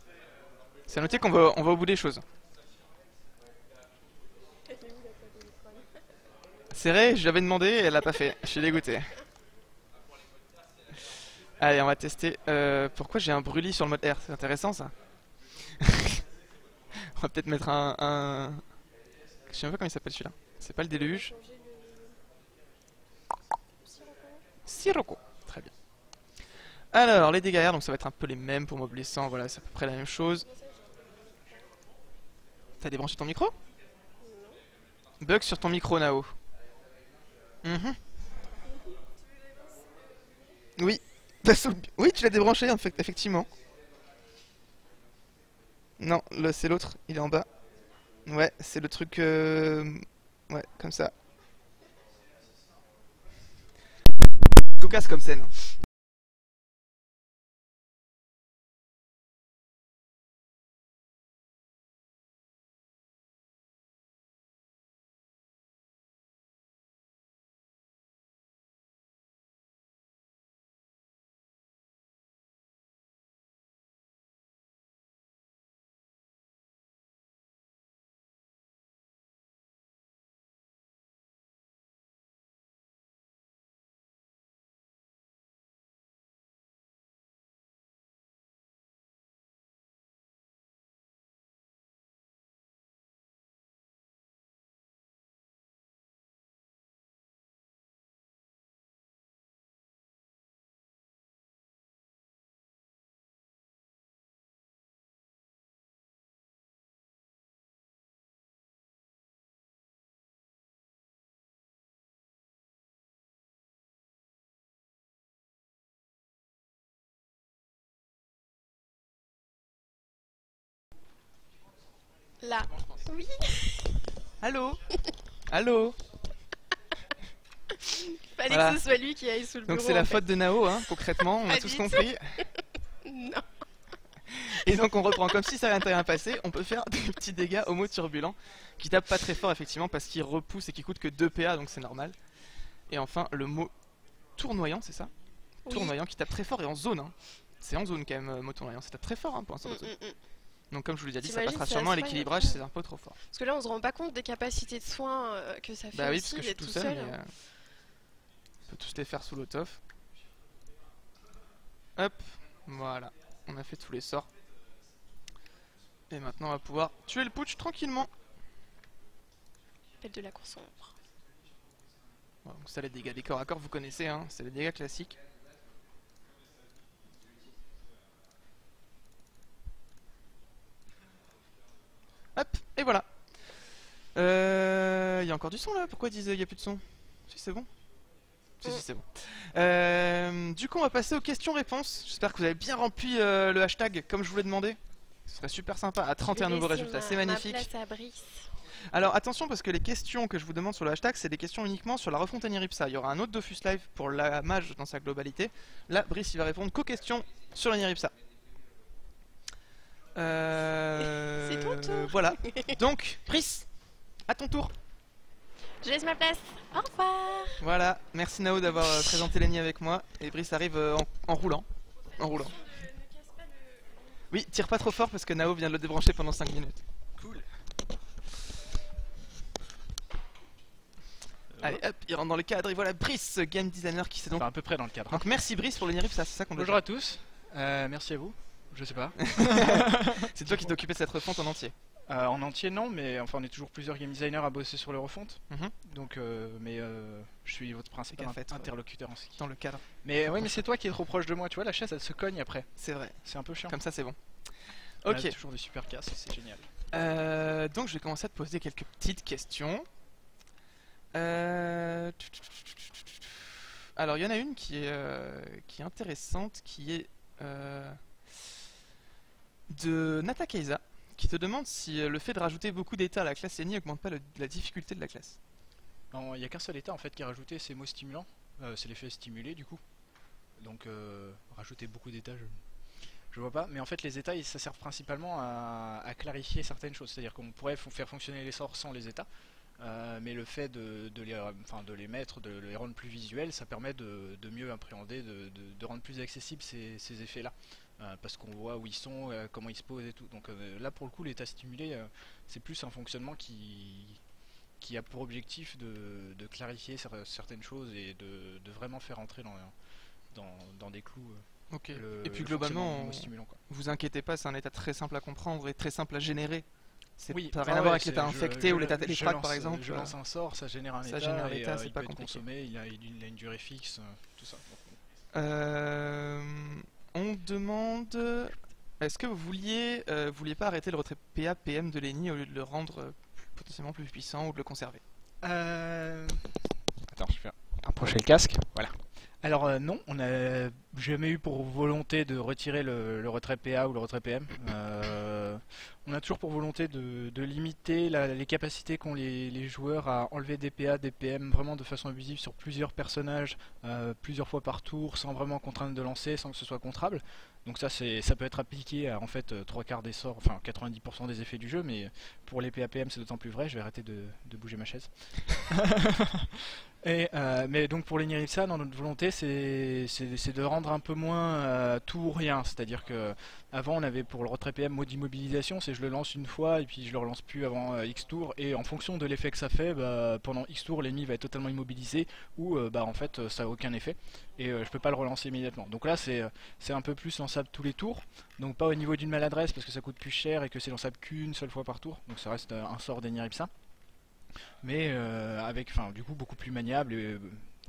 C'est à noter qu'on va, on va au bout des choses. C'est vrai, je l'avais demandé et elle l'a pas fait. Je suis dégoûté. Allez, on va tester. Pourquoi j'ai un brûlis sur le mode R? C'est intéressant ça. On va peut-être mettre un... Je sais même pas comment il s'appelle celui-là. C'est pas le déluge. Sirocco. Très bien. Alors, les dégâts R, donc ça va être un peu les mêmes pour Mob Blessant. Voilà, c'est à peu près la même chose. T'as débranché ton micro? Bug sur ton micro, Nao. Mhm. Oui. Oui, tu l'as débranché, en fait, effectivement. Non, c'est l'autre, il est en bas. Ouais, c'est le truc... Ouais, comme ça. Cocasse comme scène. Là. Oui. Allô? Allô? Fallait Voilà. que ce soit lui qui aille sous le bureau. Donc c'est la en fait. faute de Nao, hein, concrètement, on a Pas tous du compris. Non. Et donc on reprend comme si ça n'était rien passé. On peut faire des petits dégâts au mot turbulent qui tape pas très fort effectivement parce qu'il repousse et qui coûte que 2 PA donc c'est normal. Et enfin le mot tournoyant, c'est ça? Oui. Tournoyant qui tape très fort et en zone. Hein. C'est en zone quand même, mot tournoyant. Ça tape très fort hein, pour un sort de zone. Donc comme je vous l'ai déjà dit, ça T'imagines, passera ça sûrement à soigne l'équilibrage, après. c'est un peu trop fort. Parce que là on se rend pas compte des capacités de soins que ça fait Bah oui, parce aussi que je suis d'être tout seul, mais hein. on peut tous les faire sous l'autof. Hop, voilà, on a fait tous les sorts. Et maintenant on va pouvoir tuer le putsch tranquillement. Belle de la course sombre. Bon, donc ça les dégâts des corps à corps vous connaissez, hein, c'est les dégâts classiques. encore du son là, pourquoi ils disent il y a plus de son? Si c'est bon. Si, si, c'est bon. Du coup, on va passer aux questions-réponses. J'espère que vous avez bien rempli le hashtag comme je vous l'ai demandé. Ce serait super sympa. À 31 nouveaux résultats, c'est magnifique. Ma place à Brice. Alors attention parce que les questions que je vous demande sur le hashtag, c'est des questions uniquement sur la refonte Niripsa. Il y aura un autre Dofus Live pour la mage dans sa globalité. Là, Brice, il va répondre qu'aux questions sur la Niripsa. C'est ton tour. Voilà. Donc, Brice, à ton tour. Je laisse ma place. Au revoir. Voilà, merci Nao d'avoir présenté Lenny avec moi. Et Brice arrive en roulant. En roulant. Oui, tire pas trop fort parce que Nao vient de le débrancher pendant 5 minutes. Cool. Allez hop, il rentre dans le cadre et voilà Brice, game designer qui s'est donc... Enfin, à peu près dans le cadre. Donc merci Brice pour le Niripsa, c'est ça qu'on doit Bonjour à tous, merci à vous. Je sais pas. C'est toi qui t'es occupé de cette refonte en entier. En entier non, mais enfin on est toujours plusieurs game designers à bosser sur le refonte. Donc je suis votre principal interlocuteur en ce qui. Dans le cadre. Mais ouais, mais c'est toi qui es trop proche de moi, tu vois, la chaise elle se cogne après. C'est vrai. C'est un peu chiant. Comme ça c'est bon. Ok. Ok. Toujours des super casques, c'est génial. Donc je vais commencer à te poser quelques petites questions. Alors il y en a une qui est intéressante, qui est de Nata Keisa, qui te demande si le fait de rajouter beaucoup d'états à la classe Lenny augmente pas la difficulté de la classe. Il n'y a qu'un seul état en fait qui est rajouté, c'est mot stimulant. C'est l'effet stimulé du coup. Donc rajouter beaucoup d'états, je vois pas. Mais en fait les états ça sert principalement à clarifier certaines choses. C'est-à-dire qu'on pourrait faire fonctionner les sorts sans les états. Mais le fait de les mettre, de les rendre plus visuels, ça permet de mieux appréhender, de rendre plus accessibles ces effets-là. Parce qu'on voit où ils sont, comment ils se posent et tout. Donc là pour le coup l'état stimulé, c'est plus un fonctionnement qui a pour objectif de clarifier certaines choses et de vraiment faire entrer dans des clous. Ok. Et puis globalement, vous inquiétez pas, c'est un état très simple à comprendre et très simple à générer. Oui, ça n'a rien à voir avec l'état infecté ou l'état téléphraque par exemple. Je lance un sort, ça génère un état, c'est pas compliqué. Consommer, il a une durée fixe, tout ça. On demande, est-ce que vous vouliez pas arrêter le retrait PA PM de Lenny au lieu de le rendre potentiellement plus puissant ou de le conserver? Attends, je vais approcher le casque, voilà. Alors non, on n'a jamais eu pour volonté de retirer le retrait PA ou le retrait PM. On a toujours pour volonté de limiter les capacités qu'ont les joueurs à enlever des PA, des PM vraiment de façon abusive sur plusieurs personnages, plusieurs fois par tour, sans vraiment contrainte de lancer, sans que ce soit contrable. Donc ça peut être appliqué à en fait 3/4 des sorts, enfin 90% des effets du jeu, mais pour les PA/PM c'est d'autant plus vrai. Je vais arrêter de bouger ma chaise. Mais donc pour les Niripsa, notre volonté c'est de rendre un peu moins tout ou rien. C'est-à-dire que avant on avait pour le retrait PM mode immobilisation, c'est je le lance une fois et puis je le relance plus avant X tours, et en fonction de l'effet que ça fait, pendant X tours l'ennemi va être totalement immobilisé ou en fait ça a aucun effet et je peux pas le relancer immédiatement. Donc là c'est un peu plus lançable tous les tours, donc pas au niveau d'une maladresse parce que ça coûte plus cher et que c'est lançable qu'une seule fois par tour, donc ça reste un sort des Niripsa. Mais avec du coup beaucoup plus maniable et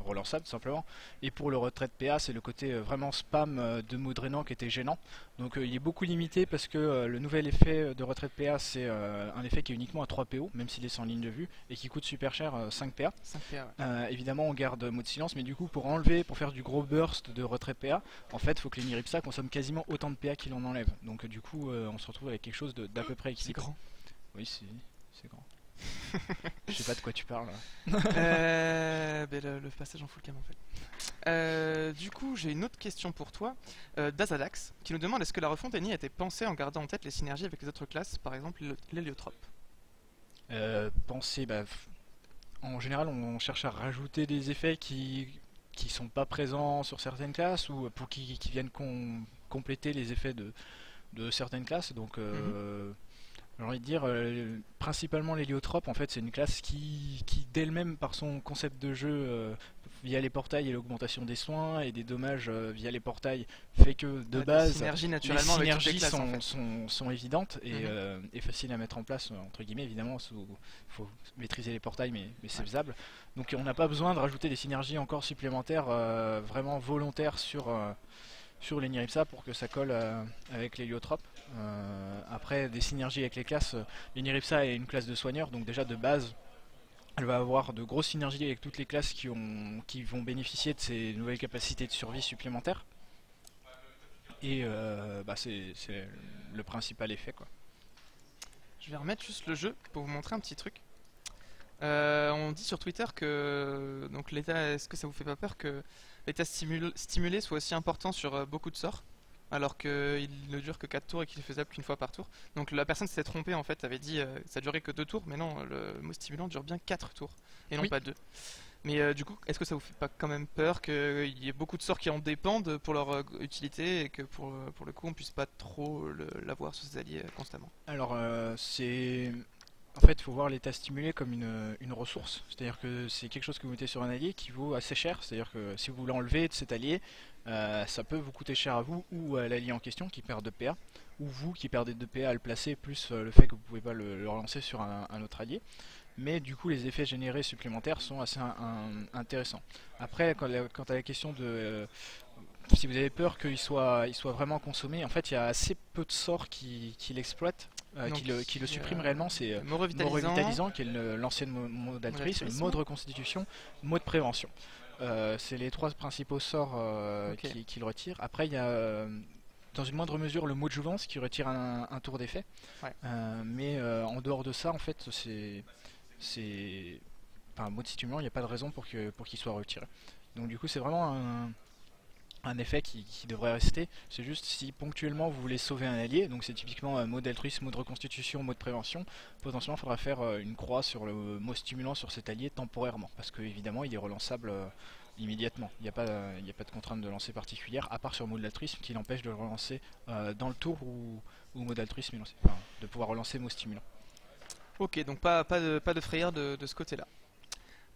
relançable tout simplement. Et pour le retrait de PA, c'est le côté vraiment spam de mots drainant qui était gênant. Donc il est beaucoup limité parce que le nouvel effet de retrait de PA, c'est un effet qui est uniquement à 3 PO, même s'il est sans ligne de vue, et qui coûte super cher, 5 PA. 5 PA ouais. Évidemment on garde mot de silence, mais du coup pour faire du gros burst de retrait de PA, en fait il faut que les Niripsa consomment quasiment autant de PA qu'il en enlève. Donc du coup on se retrouve avec quelque chose d'à peu près équilibré. C'est grand. Oui, c'est grand. Je sais pas de quoi tu parles. Le passage en full cam en fait. Du coup, j'ai une autre question pour toi, d'Azadax, qui nous demande est-ce que la refonte Lenny a été pensée en gardant en tête les synergies avec les autres classes, par exemple l'héliotrope? En général, on cherche à rajouter des effets qui sont pas présents sur certaines classes ou pour qui viennent compléter les effets de certaines classes. Donc j'ai envie de dire, principalement l'héliotrope, en fait, c'est une classe qui d'elle-même, par son concept de jeu, via les portails et l'augmentation des soins et des dommages via les portails, fait que de base, synergies les synergies sont évidentes et faciles à mettre en place, entre guillemets, évidemment, il faut maîtriser les portails, mais c'est faisable. Donc on n'a pas besoin de rajouter des synergies encore supplémentaires, vraiment volontaires sur les Niripsa pour que ça colle avec l'héliotrope. Après des synergies avec les classes, les Niripsa est une classe de soigneur, donc déjà de base Elle va avoir de grosses synergies avec toutes les classes qui vont bénéficier de ces nouvelles capacités de survie supplémentaires. Et c'est le principal effet, quoi. Je vais remettre juste le jeu pour vous montrer un petit truc. On dit sur Twitter que donc l'état, est-ce que ça vous fait pas peur que l'état stimulé soit aussi important sur beaucoup de sorts, alors qu'il ne dure que 4 tours et qu'il est faisable qu'une fois par tour. Donc la personne s'était trompée en fait, avait dit ça durait que 2 tours, mais non, le mot stimulant dure bien 4 tours et non Oui. pas 2. Mais du coup, est-ce que ça vous fait pas quand même peur qu'il y ait beaucoup de sorts qui en dépendent pour leur utilité et que pour le coup on puisse pas trop l'avoir sur ses alliés constamment? Alors en fait, il faut voir l'état stimulé comme une ressource, c'est-à-dire que c'est quelque chose que vous mettez sur un allié qui vaut assez cher, c'est-à-dire que si vous l'enlevez de cet allié, ça peut vous coûter cher à vous ou à l'allié en question qui perd 2 PA, ou vous qui perdez 2 PA à le placer, plus le fait que vous pouvez pas le relancer sur un autre allié. Mais du coup, les effets générés supplémentaires sont assez intéressants. Après, quant à la question de si vous avez peur qu'il soit vraiment consommé, en fait, il y a assez peu de sorts qui l'exploitent, qui le suppriment réellement. C'est Mot mot revitalisant, revitalisant, qui est l'ancienne mot d'altruisme, mot de reconstitution, mot de prévention. C'est les 3 principaux sorts Ok. qui le retirent. Après, il y a dans une moindre mesure le mot de jouvence qui retire un tour d'effet. Ouais. Mais en dehors de ça, en fait, enfin, mot de stimulant, il n'y a pas de raison pour qu'il soit retiré. Donc du coup, c'est vraiment un effet qui devrait rester. C'est juste si ponctuellement vous voulez sauver un allié, donc c'est typiquement mot d'altruisme, mot de reconstitution, mot de prévention, potentiellement il faudra faire une croix sur le mot stimulant sur cet allié temporairement, parce que évidemment il est relançable immédiatement. Il n'y a pas de contrainte de lancer particulière, à part sur mot d'altruisme qui l'empêche de le relancer dans le tour où mot d'altruisme est lancé, enfin, de pouvoir relancer mot stimulant. Ok, donc pas de frayeur de ce côté-là.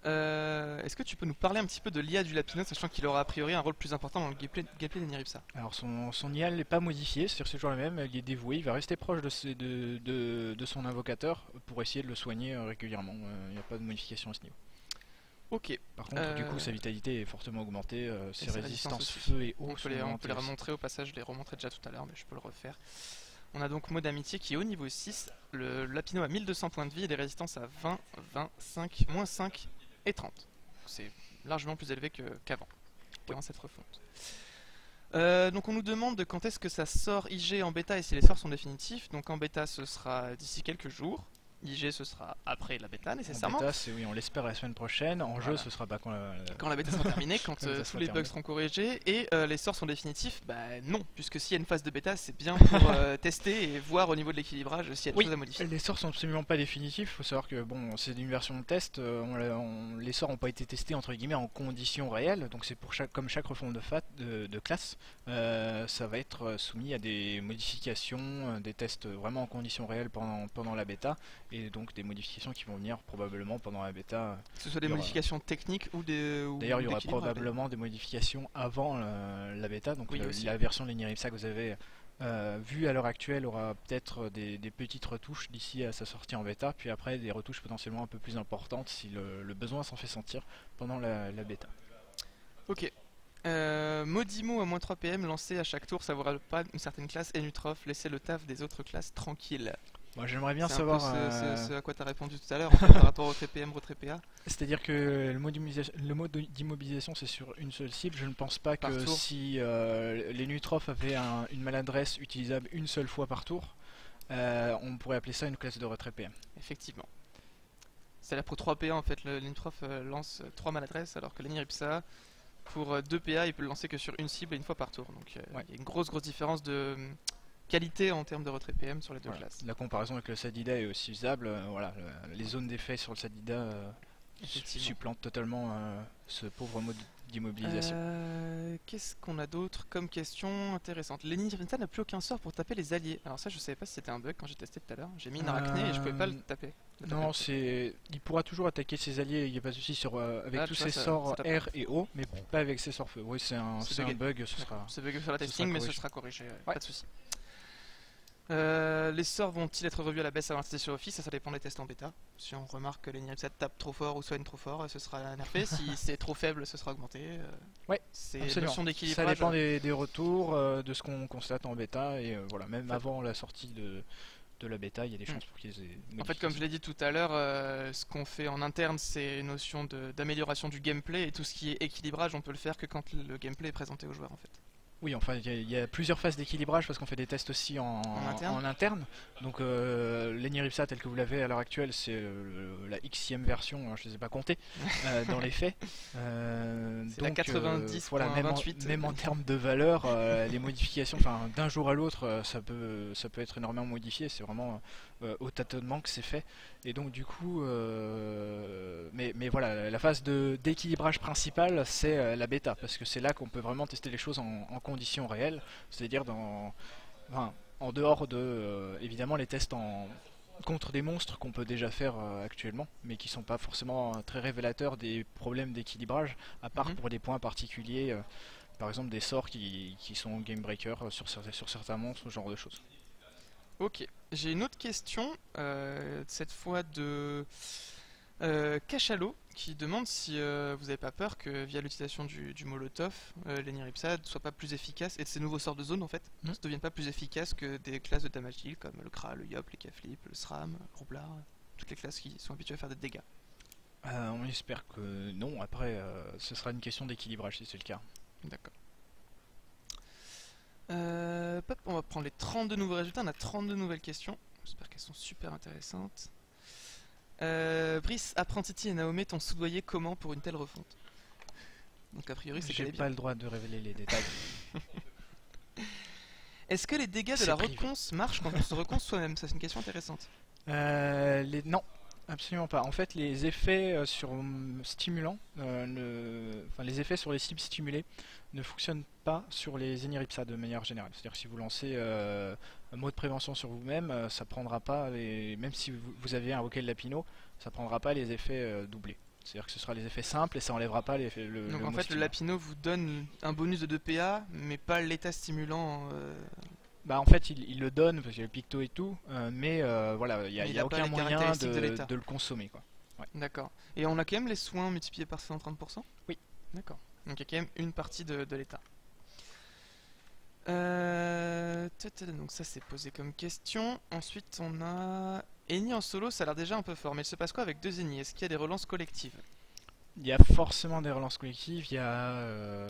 Est-ce que tu peux nous parler un petit peu de l'IA du Lapino, sachant qu'il aura a priori un rôle plus important dans le gameplay d'Eniripsa? Alors son IA n'est pas modifié, c'est toujours la même, il est dévoué, il va rester proche de son invocateur pour essayer de le soigner régulièrement, il n'y a pas de modification à ce niveau. Ok. Par contre, du coup, sa vitalité est fortement augmentée, ses sa résistances résistance feu et eau On sont peut les augmentées aussi. remontrer au passage, je les remontrais déjà tout à l'heure, mais je peux le refaire. On a donc mot d'amitié qui est au niveau 6. Le Lapino a 1200 points de vie et des résistances à 20, 25, moins 5 et 30. C'est largement plus élevé qu'avant cette refonte. Donc on nous demande de quand est-ce que ça sort IG en bêta et si les sorts sont définitifs. Donc en bêta ce sera d'ici quelques jours. IG ce sera après la bêta En nécessairement. bêta, oui, on l'espère la semaine prochaine. En jeu, Voilà. ce sera pas Quand la bêta sera terminée, quand Quand ça tous sera les bugs terminé. seront corrigés et les sorts sont définitifs, bah non, puisque s'il y a une phase de bêta, c'est bien pour tester et voir au niveau de l'équilibrage s'il y a des Oui, choses à modifier. les sorts sont absolument pas définitifs. Il faut savoir que bon, c'est une version de test. Les sorts n'ont pas été testés entre guillemets en conditions réelles. Donc c'est pour comme chaque refonte de classe, ça va être soumis à des modifications, des tests vraiment en conditions réelles pendant la bêta, et donc des modifications qui vont venir probablement pendant la bêta. Que ce soit des il y aura- modifications techniques ou des. D'ailleurs, il y aura d'équilibre, probablement des modifications avant la bêta. Donc Oui, aussi. la version de l'Eniripsa que vous avez vue à l'heure actuelle aura peut-être des petites retouches d'ici à sa sortie en bêta, puis après des retouches potentiellement un peu plus importantes si le besoin s'en fait sentir pendant la bêta. Ok. Modimo à moins 3 PM lancé à chaque tour, ça vous rappelle pas une certaine classe et Nutrof, laissez le taf des autres classes tranquille. Moi, j'aimerais bien C'est savoir. un peu ce à quoi tu as répondu tout à l'heure en fait, par rapport au TPM, retrait PA. C'est-à-dire que le mode d'immobilisation c'est sur une seule cible. Je ne pense pas Par que tour. si les Nutrof avaient une maladresse utilisable une seule fois par tour, on pourrait appeler ça une classe de retrait PM. Effectivement. C'est là pour 3 PA en fait, le Nutrof lance 3 maladresses alors que l'Eniripsa pour 2 PA il peut le lancer que sur une cible et une fois par tour. Donc Ouais. il y a une grosse différence de qualité en termes de retrait PM sur les deux Voilà. classes. La comparaison avec le Sadida est aussi usable. Voilà, les zones d'effet sur le Sadida Effectivement. supplantent totalement ce pauvre mode d'immobilisation. Qu'est-ce qu'on a d'autre comme question intéressante? L'Eniripsa n'a plus aucun sort pour taper les alliés. Alors ça je savais pas si c'était un bug quand j'ai testé tout à l'heure. J'ai mis une arachné et je pouvais pas le taper. Non, il pourra toujours attaquer ses alliés, il n'y a pas de souci avec Ah, tous tu vois, ses ça sorts tape R et O, mais pas avec ses sorts feu. Oui, c'est un bugué. bug, ce sera. C'est bugué sur la ce testing sera mais ce corrigé. sera corrigé, Ouais. pas de souci. Les sorts vont-ils être revus à la baisse avant la sur Office? Ça dépend des tests en bêta. Si on remarque que l'Eniripsa tape trop fort ou soigne trop fort, ce sera nerfé. Si c'est trop faible, ce sera augmenté. Ouais, c'est une absolument. notion Ça d'équilibrage. dépend des retours, de ce qu'on constate en bêta, et voilà, même Ouais. avant la sortie de la bêta, il y a des chances pour qu'ils aient En fait, modifié comme ça. je l'ai dit tout à l'heure, ce qu'on fait en interne, c'est une notion d'amélioration du gameplay, et tout ce qui est équilibrage, on peut le faire que quand le gameplay est présenté aux joueurs en fait. Oui, enfin, il y a plusieurs phases d'équilibrage parce qu'on fait des tests aussi en interne. Donc, l'Eniripsa tel que vous l'avez à l'heure actuelle, c'est la Xème version, hein, je ne les ai pas comptés, dans les faits. C'est la 90.28. Voilà, même en termes de valeur, les modifications, enfin, d'un jour à l'autre, ça peut être énormément modifié. C'est vraiment au tâtonnement que c'est fait. Et donc, du coup, mais voilà, la phase d'équilibrage principale, c'est la bêta, parce que c'est là qu'on peut vraiment tester les choses en conditions réelles, c'est-à-dire enfin, en dehors de, évidemment, les tests contre des monstres qu'on peut déjà faire actuellement, mais qui sont pas forcément très révélateurs des problèmes d'équilibrage, à part pour des points particuliers, par exemple des sorts qui sont game breaker sur certains monstres, ce genre de choses. Ok, j'ai une autre question, cette fois de Cachalot, qui demande si vous n'avez pas peur que via l'utilisation du Molotov, l'Eniripsa ne soit pas plus efficace, et de ces nouveaux sorts de zone en fait, ne deviennent pas plus efficaces que des classes de damage deal comme le Kra, le Yop, les Kaflip, le SRAM, le Roublard, toutes les classes qui sont habituées à faire des dégâts. On espère que non, après ce sera une question d'équilibrage si c'est le cas. D'accord. On va prendre les 32 nouveaux résultats, on a 32 nouvelles questions, j'espère qu'elles sont super intéressantes. Brice, Apprentiti et Naomé t'ont soudoyé comment pour une telle refonte? Donc a priori c'est qu'elle est J'ai bien. pas le droit de révéler les détails. Est-ce que les dégâts de la reconce marchent quand on se reconce soi-même? Ça c'est une question intéressante. Non, absolument pas. En fait, les effets sur stimulants, enfin les effets sur les cibles stimulées ne fonctionnent pas sur les Eniripsa de manière générale. C'est-à-dire que si vous lancez un mot de prévention sur vous-même, ça prendra pas même si vous avez un Hokel Lapino, ça prendra pas les effets doublés. C'est-à-dire que ce sera les effets simples et ça enlèvera pas Donc en fait le Lapino vous donne un bonus de 2 PA mais pas l'état stimulant. Bah en fait il le donne parce qu'il y a le picto et tout, mais voilà, il n'y a aucun moyen de le consommer quoi. Ouais. D'accord. Et on a quand même les soins multipliés par 130%? Oui. D'accord. Donc il y a quand même une partie de l'état. Donc ça c'est posé comme question. Ensuite on a Eni en solo, ça a l'air déjà un peu fort, mais il se passe quoi avec deux Eni? Est-ce qu'il y a des relances collectives? Il y a forcément des relances collectives, il y a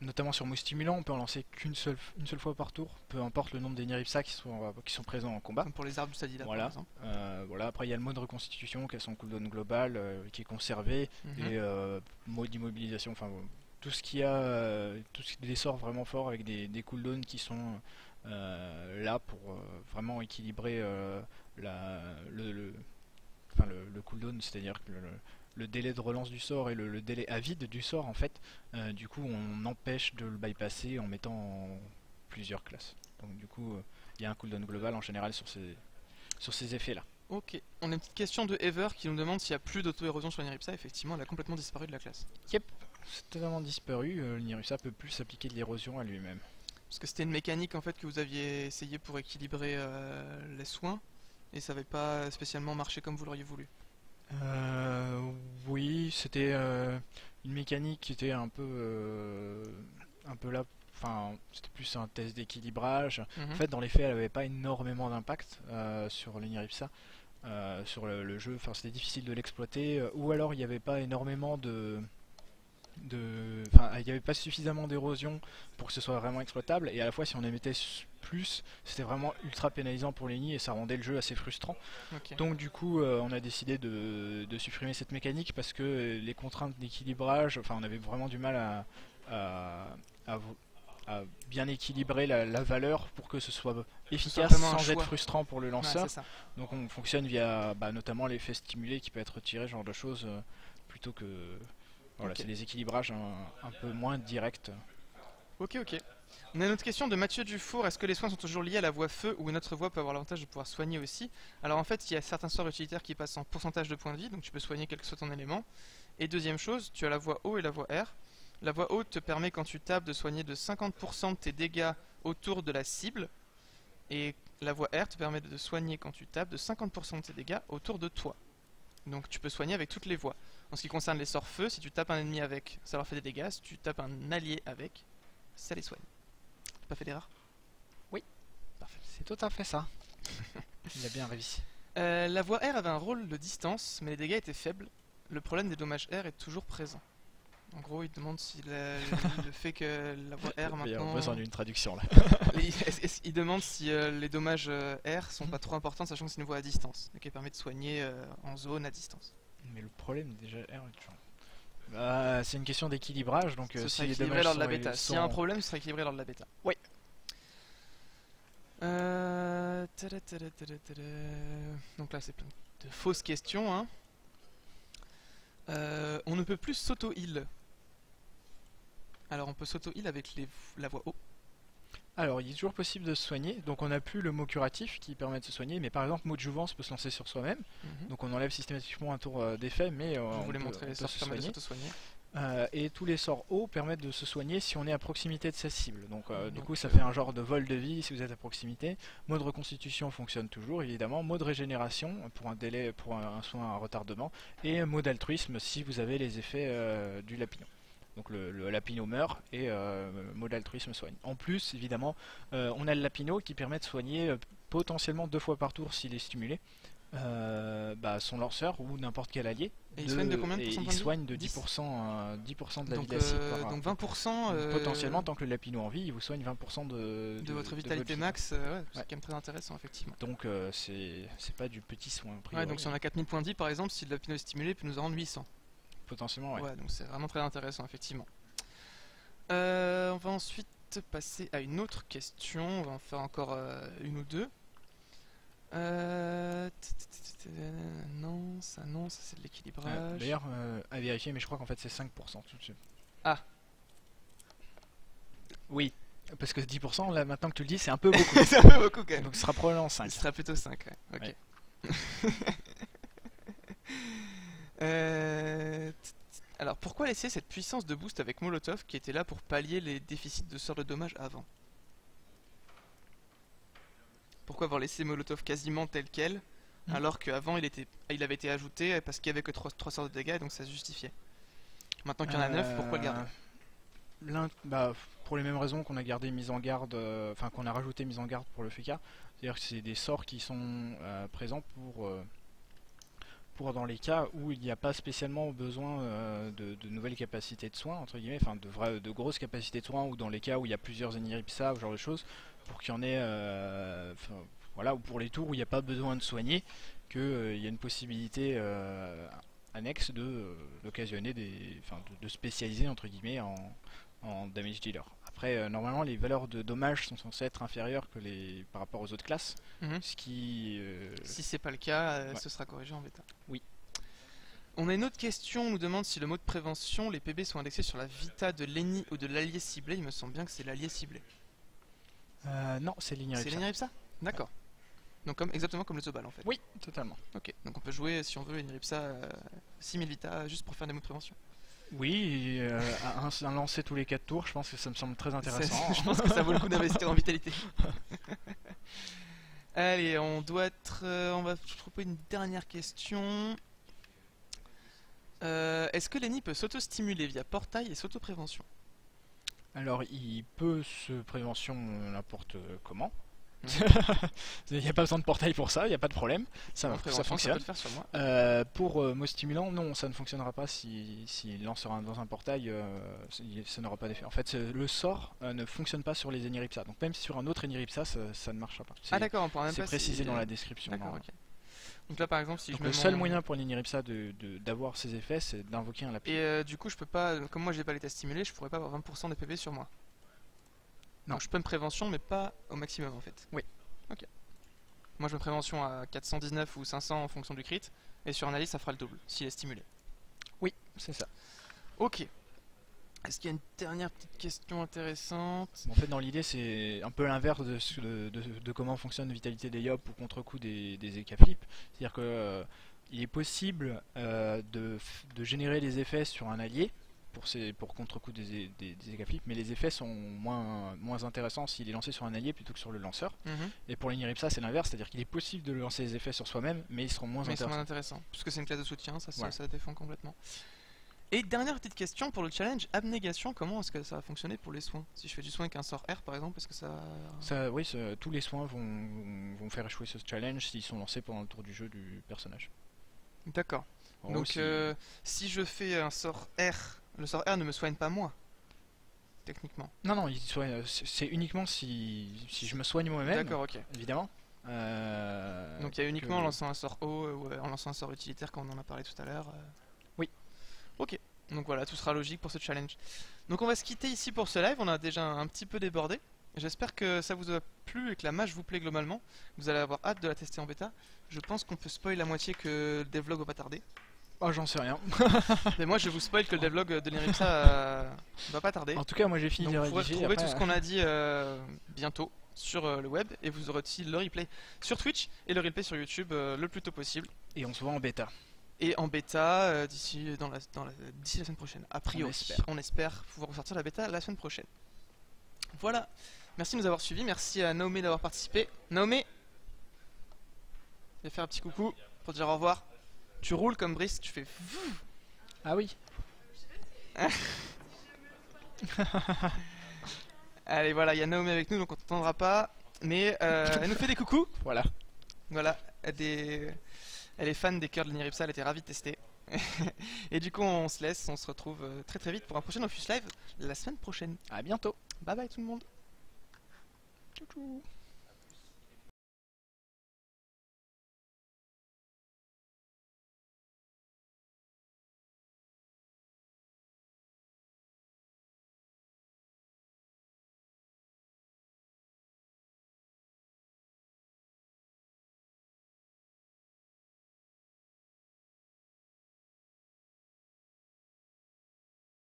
notamment sur Mot Stimulant, on peut en lancer une seule fois par tour, peu importe le nombre d'Eniripsa qui sont présents en combat. Comme pour les arbres du Sadida voilà. par exemple. Voilà. Après il y a le mode reconstitution qui a son cooldown global qui est conservé, et mode d'immobilisation, enfin tout ce qui a des sorts vraiment forts avec des cooldowns qui sont là pour vraiment équilibrer le cooldown, c'est-à-dire que le délai de relance du sort et le délai à vide du sort en fait, du coup on empêche de le bypasser en mettant plusieurs classes. Donc du coup il y a un cooldown global en général sur ces effets là. Ok, on a une petite question de Ever qui nous demande s'il n'y a plus d'auto-érosion sur l'Eniripsa. Effectivement elle a complètement disparu de la classe. Yep, c'est totalement disparu, l'Eniripsa peut plus s'appliquer de l'érosion à lui-même. Parce que c'était une mécanique en fait que vous aviez essayé pour équilibrer les soins et ça n'avait pas spécialement marché comme vous l'auriez voulu. Oui, c'était une mécanique qui était un peu là, enfin c'était plus un test d'équilibrage. En fait dans les faits elle avait pas énormément d'impact sur l'Eniripsa, sur le jeu, enfin c'était difficile de l'exploiter, ou alors il n'y avait pas énormément enfin il n'y avait pas suffisamment d'érosion pour que ce soit vraiment exploitable, et à la fois si on émettait plus c'était vraiment ultra pénalisant pour les nids et ça rendait le jeu assez frustrant. Donc du coup on a décidé de supprimer cette mécanique parce que les contraintes d'équilibrage, enfin on avait vraiment du mal à bien équilibrer la valeur pour que ce soit efficace sans être frustrant pour le lanceur. Donc on fonctionne via notamment l'effet stimulé qui peut être tiré, ce genre de choses, plutôt que... Voilà, c'est des équilibrages un peu moins directs. Ok. On a une autre question de Mathieu Dufour. Est-ce que les soins sont toujours liés à la voie feu ou une autre voie peut avoir l'avantage de pouvoir soigner aussi? Alors en fait, il y a certains sorts utilitaires qui passent en pourcentage de points de vie, donc tu peux soigner quel que soit ton élément. Et deuxième chose, tu as la voie O et la voie R. La voie O te permet quand tu tapes de soigner de 50% de tes dégâts autour de la cible. Et la voie R te permet de soigner quand tu tapes de 50% de tes dégâts autour de toi. Donc tu peux soigner avec toutes les voies. En ce qui concerne les sorts feu, si tu tapes un ennemi avec, ça leur fait des dégâts. Si tu tapes un allié avec, ça les soigne. T'as pas fait d'erreur? Oui. Parfait. C'est tout à fait ça. Il a bien réussi. La voie R avait un rôle de distance, mais les dégâts étaient faibles. Le problème des dommages R est toujours présent. En gros, il demande si le fait que la voie R Il y a maintenant... besoin d'une traduction là. Il demande si les dommages R sont pas trop importants, sachant que c'est une voie à distance, et qui permet de soigner en zone à distance. Mais le problème déjà R est toujours... c'est une question d'équilibrage, donc Ce si serait les équilibré dommages lors de la sont- bêta. S'il y a sont- un problème, ce serait équilibré lors de la bêta. Oui. Donc là, c'est plein de fausses questions. Hein. On ne peut plus s'auto-heal. Alors, on peut s'auto-heal avec la voie O. Alors, il est toujours possible de se soigner, donc on n'a plus le mot curatif qui permet de se soigner, mais par exemple, mot de jouvence peut se lancer sur soi-même, donc on enlève systématiquement un tour d'effet, mais Je on voulais peut- montrer on les peut sorts se qui permettent de soigner. s'auto-soigner. Et tous les sorts hauts permettent de se soigner si on est à proximité de sa cible. Donc du Donc, coup ça fait un genre de vol de vie si vous êtes à proximité. Mode reconstitution fonctionne toujours évidemment. Mode régénération pour un délai, pour un soin à retardement. Et mode altruisme si vous avez les effets du lapino. Donc le lapino meurt et mode altruisme soigne. En plus évidemment on a le lapino qui permet de soigner potentiellement 2 fois par tour s'il est stimulé. Son lanceur ou n'importe quel allié. Et il soigne de combien de et pourcents il de vie soigne de 10 10% de la vie donc, de la cible par donc 20% donc, potentiellement, tant que le lapino en vie, il vous soigne 20% de votre vitalité vie. max, ouais, c'est Ouais. quand même très intéressant effectivement. Donc c'est pas du petit soin. A priori. Ouais, donc si on a 4000 points de vie par exemple, si le lapino est stimulé, il peut nous en rendre 800. Potentiellement, ouais. Ouais, donc c'est vraiment très intéressant effectivement. On va ensuite passer à une autre question, on va en faire encore une ou deux. Non, ça c'est de l'équilibrage. D'ailleurs, à vérifier, mais je crois qu'en fait c'est 5% tout de suite. Ah. Oui, parce que 10%, là maintenant que tu le dis, c'est un peu beaucoup. C'est un peu beaucoup quand même. Donc ce sera probablement Il 5. sera plutôt 5, ouais. Ok. Ouais. Alors pourquoi laisser cette puissance de boost avec Molotov qui était là pour pallier les déficits de sorts de dommages avant? Pourquoi avoir laissé Molotov quasiment tel quel alors qu'avant il avait été ajouté parce qu'il y avait que 3 sorts de dégâts et donc ça se justifiait. Maintenant qu'il y en a 9, pourquoi le garder? Pour les mêmes raisons qu'on a gardé mise en garde, enfin qu'on a rajouté mise en garde pour le FK, c'est-à-dire que c'est des sorts qui sont présents pour dans les cas où il n'y a pas spécialement besoin de nouvelles capacités de soins, entre guillemets, enfin de grosses capacités de soins, ou dans les cas où il y a plusieurs Eniripsa, ou ce genre de choses, pour qu'il y en ait, voilà, ou pour les tours où il n'y a pas besoin de soigner, qu'il y a une possibilité annexe d'occasionner de spécialiser entre guillemets en damage dealer. Après, normalement, les valeurs de dommages sont censées être inférieures que par rapport aux autres classes, ce qui... Si c'est pas le cas, ouais. ce sera corrigé en bêta. Oui. On a une autre question, on nous demande si le mot de prévention, les PB sont indexés sur la vita de l'ennemi ou de l'allié ciblé. Il me semble bien que c'est l'allié ciblé. non, c'est l'Eniripsa. C'est l'Eniripsa? D'accord. Donc exactement comme le Zobal en fait. Oui, totalement. Ok, donc on peut jouer si on veut l'Eniripsa 6000 vita juste pour faire des mots de prévention. Oui, un lancer tous les 4 tours, je pense que ça me semble très intéressant. Je pense que ça vaut le coup d'investir en vitalité. Allez, on va proposer une dernière question. Est-ce que Lenny peut s'auto-stimuler via portail et s'auto-prévention? Alors, il peut se prévention n'importe comment. Il n'y a pas besoin de portail pour ça, il n'y a pas de problème. Ça Ça fonctionne. peut le faire sur moi. Pour mot stimulant, non, ça ne fonctionnera pas s'il lance dans un portail, ça n'aura pas d'effet. En fait, le sort ne fonctionne pas sur les Eniripsa. Donc même sur un autre Eniripsa, ça ne marchera pas. Ah d'accord, on pourra même C'est pas précisé si- dans la description. D'accord, Non. ok. Donc là par exemple si Donc je mets le seul mon- moyen pour l'Eniripsa d'avoir ses effets, c'est d'invoquer un lapin. Et du coup je peux pas, comme moi j'ai pas l'état stimulé, je pourrais pas avoir 20% des PV sur moi. Non. Donc je peux me prévention mais pas au maximum en fait. Oui. Ok. Moi je me prévention à 419 ou 500 en fonction du crit, et sur un allié ça fera le double s'il est stimulé. Oui, c'est ça. Ok. Est-ce qu'il y a une dernière petite question intéressante? En fait, dans l'idée, c'est un peu l'inverse de comment fonctionne Vitalité des Yop ou contre-coup des Ekaflip. C'est-à-dire que il est possible de générer des effets sur un allié pour contre-coup des Ekaflip, mais les effets sont moins intéressants s'il est lancé sur un allié plutôt que sur le lanceur. Et pour l'Eniripsa, c'est l'inverse, c'est-à-dire qu'il est possible de lancer les effets sur soi-même, mais ils seront moins Mais ils sont intéressants. moins intéressants, puisque c'est une classe de soutien, Voilà. ça défend complètement. Et dernière petite question pour le challenge abnégation, comment est-ce que ça va fonctionner pour les soins? Si je fais du soin avec un sort R par exemple, est-ce que ça... Oui, tous les soins vont faire échouer ce challenge s'ils sont lancés pendant le tour du jeu du personnage. D'accord. En gros, Donc si je fais un sort R, le sort R ne me soigne pas moi, techniquement. Non, c'est uniquement si je me soigne moi-même, D'accord, ok. évidemment. Donc il y a uniquement en que- lançant un sort O ou en lançant un sort utilitaire comme on en a parlé tout à l'heure. Oui. Ok. Donc voilà, tout sera logique pour ce challenge. Donc on va se quitter ici pour ce live, on a déjà un petit peu débordé. J'espère que ça vous a plu et que la mage vous plaît globalement. Vous allez avoir hâte de la tester en bêta. Je pense qu'on peut spoil la moitié que le devlog va pas tarder. Oh, j'en sais rien. Mais moi je vous spoil que le devlog de l'Eniripsa va pas tarder. En tout cas, moi j'ai fini Donc de vous pourrez rédiger. retrouver Après, tout ce qu'on a dit bientôt sur le web et vous aurez aussi le replay sur Twitch et le replay sur YouTube le plus tôt possible. Et on se voit en bêta. Et en bêta d'ici la semaine prochaine. A priori, on espère pouvoir ressortir la bêta la semaine prochaine. Voilà. Merci de nous avoir suivis. Merci à Naomé d'avoir participé. Naomé, viens faire un petit coucou pour dire au revoir. Tu roules comme Brice, tu fais. Ah oui. Allez, voilà, il y a Naomé avec nous donc on t'entendra pas. Mais elle nous fait des coucous. Voilà. Voilà, elle est fan des cœurs de l'Eniripsa, elle était ravie de tester. Et du coup, on se laisse, on se retrouve très très vite pour un prochain Office Live la semaine prochaine. À bientôt. Bye bye tout le monde. Tchou tchou.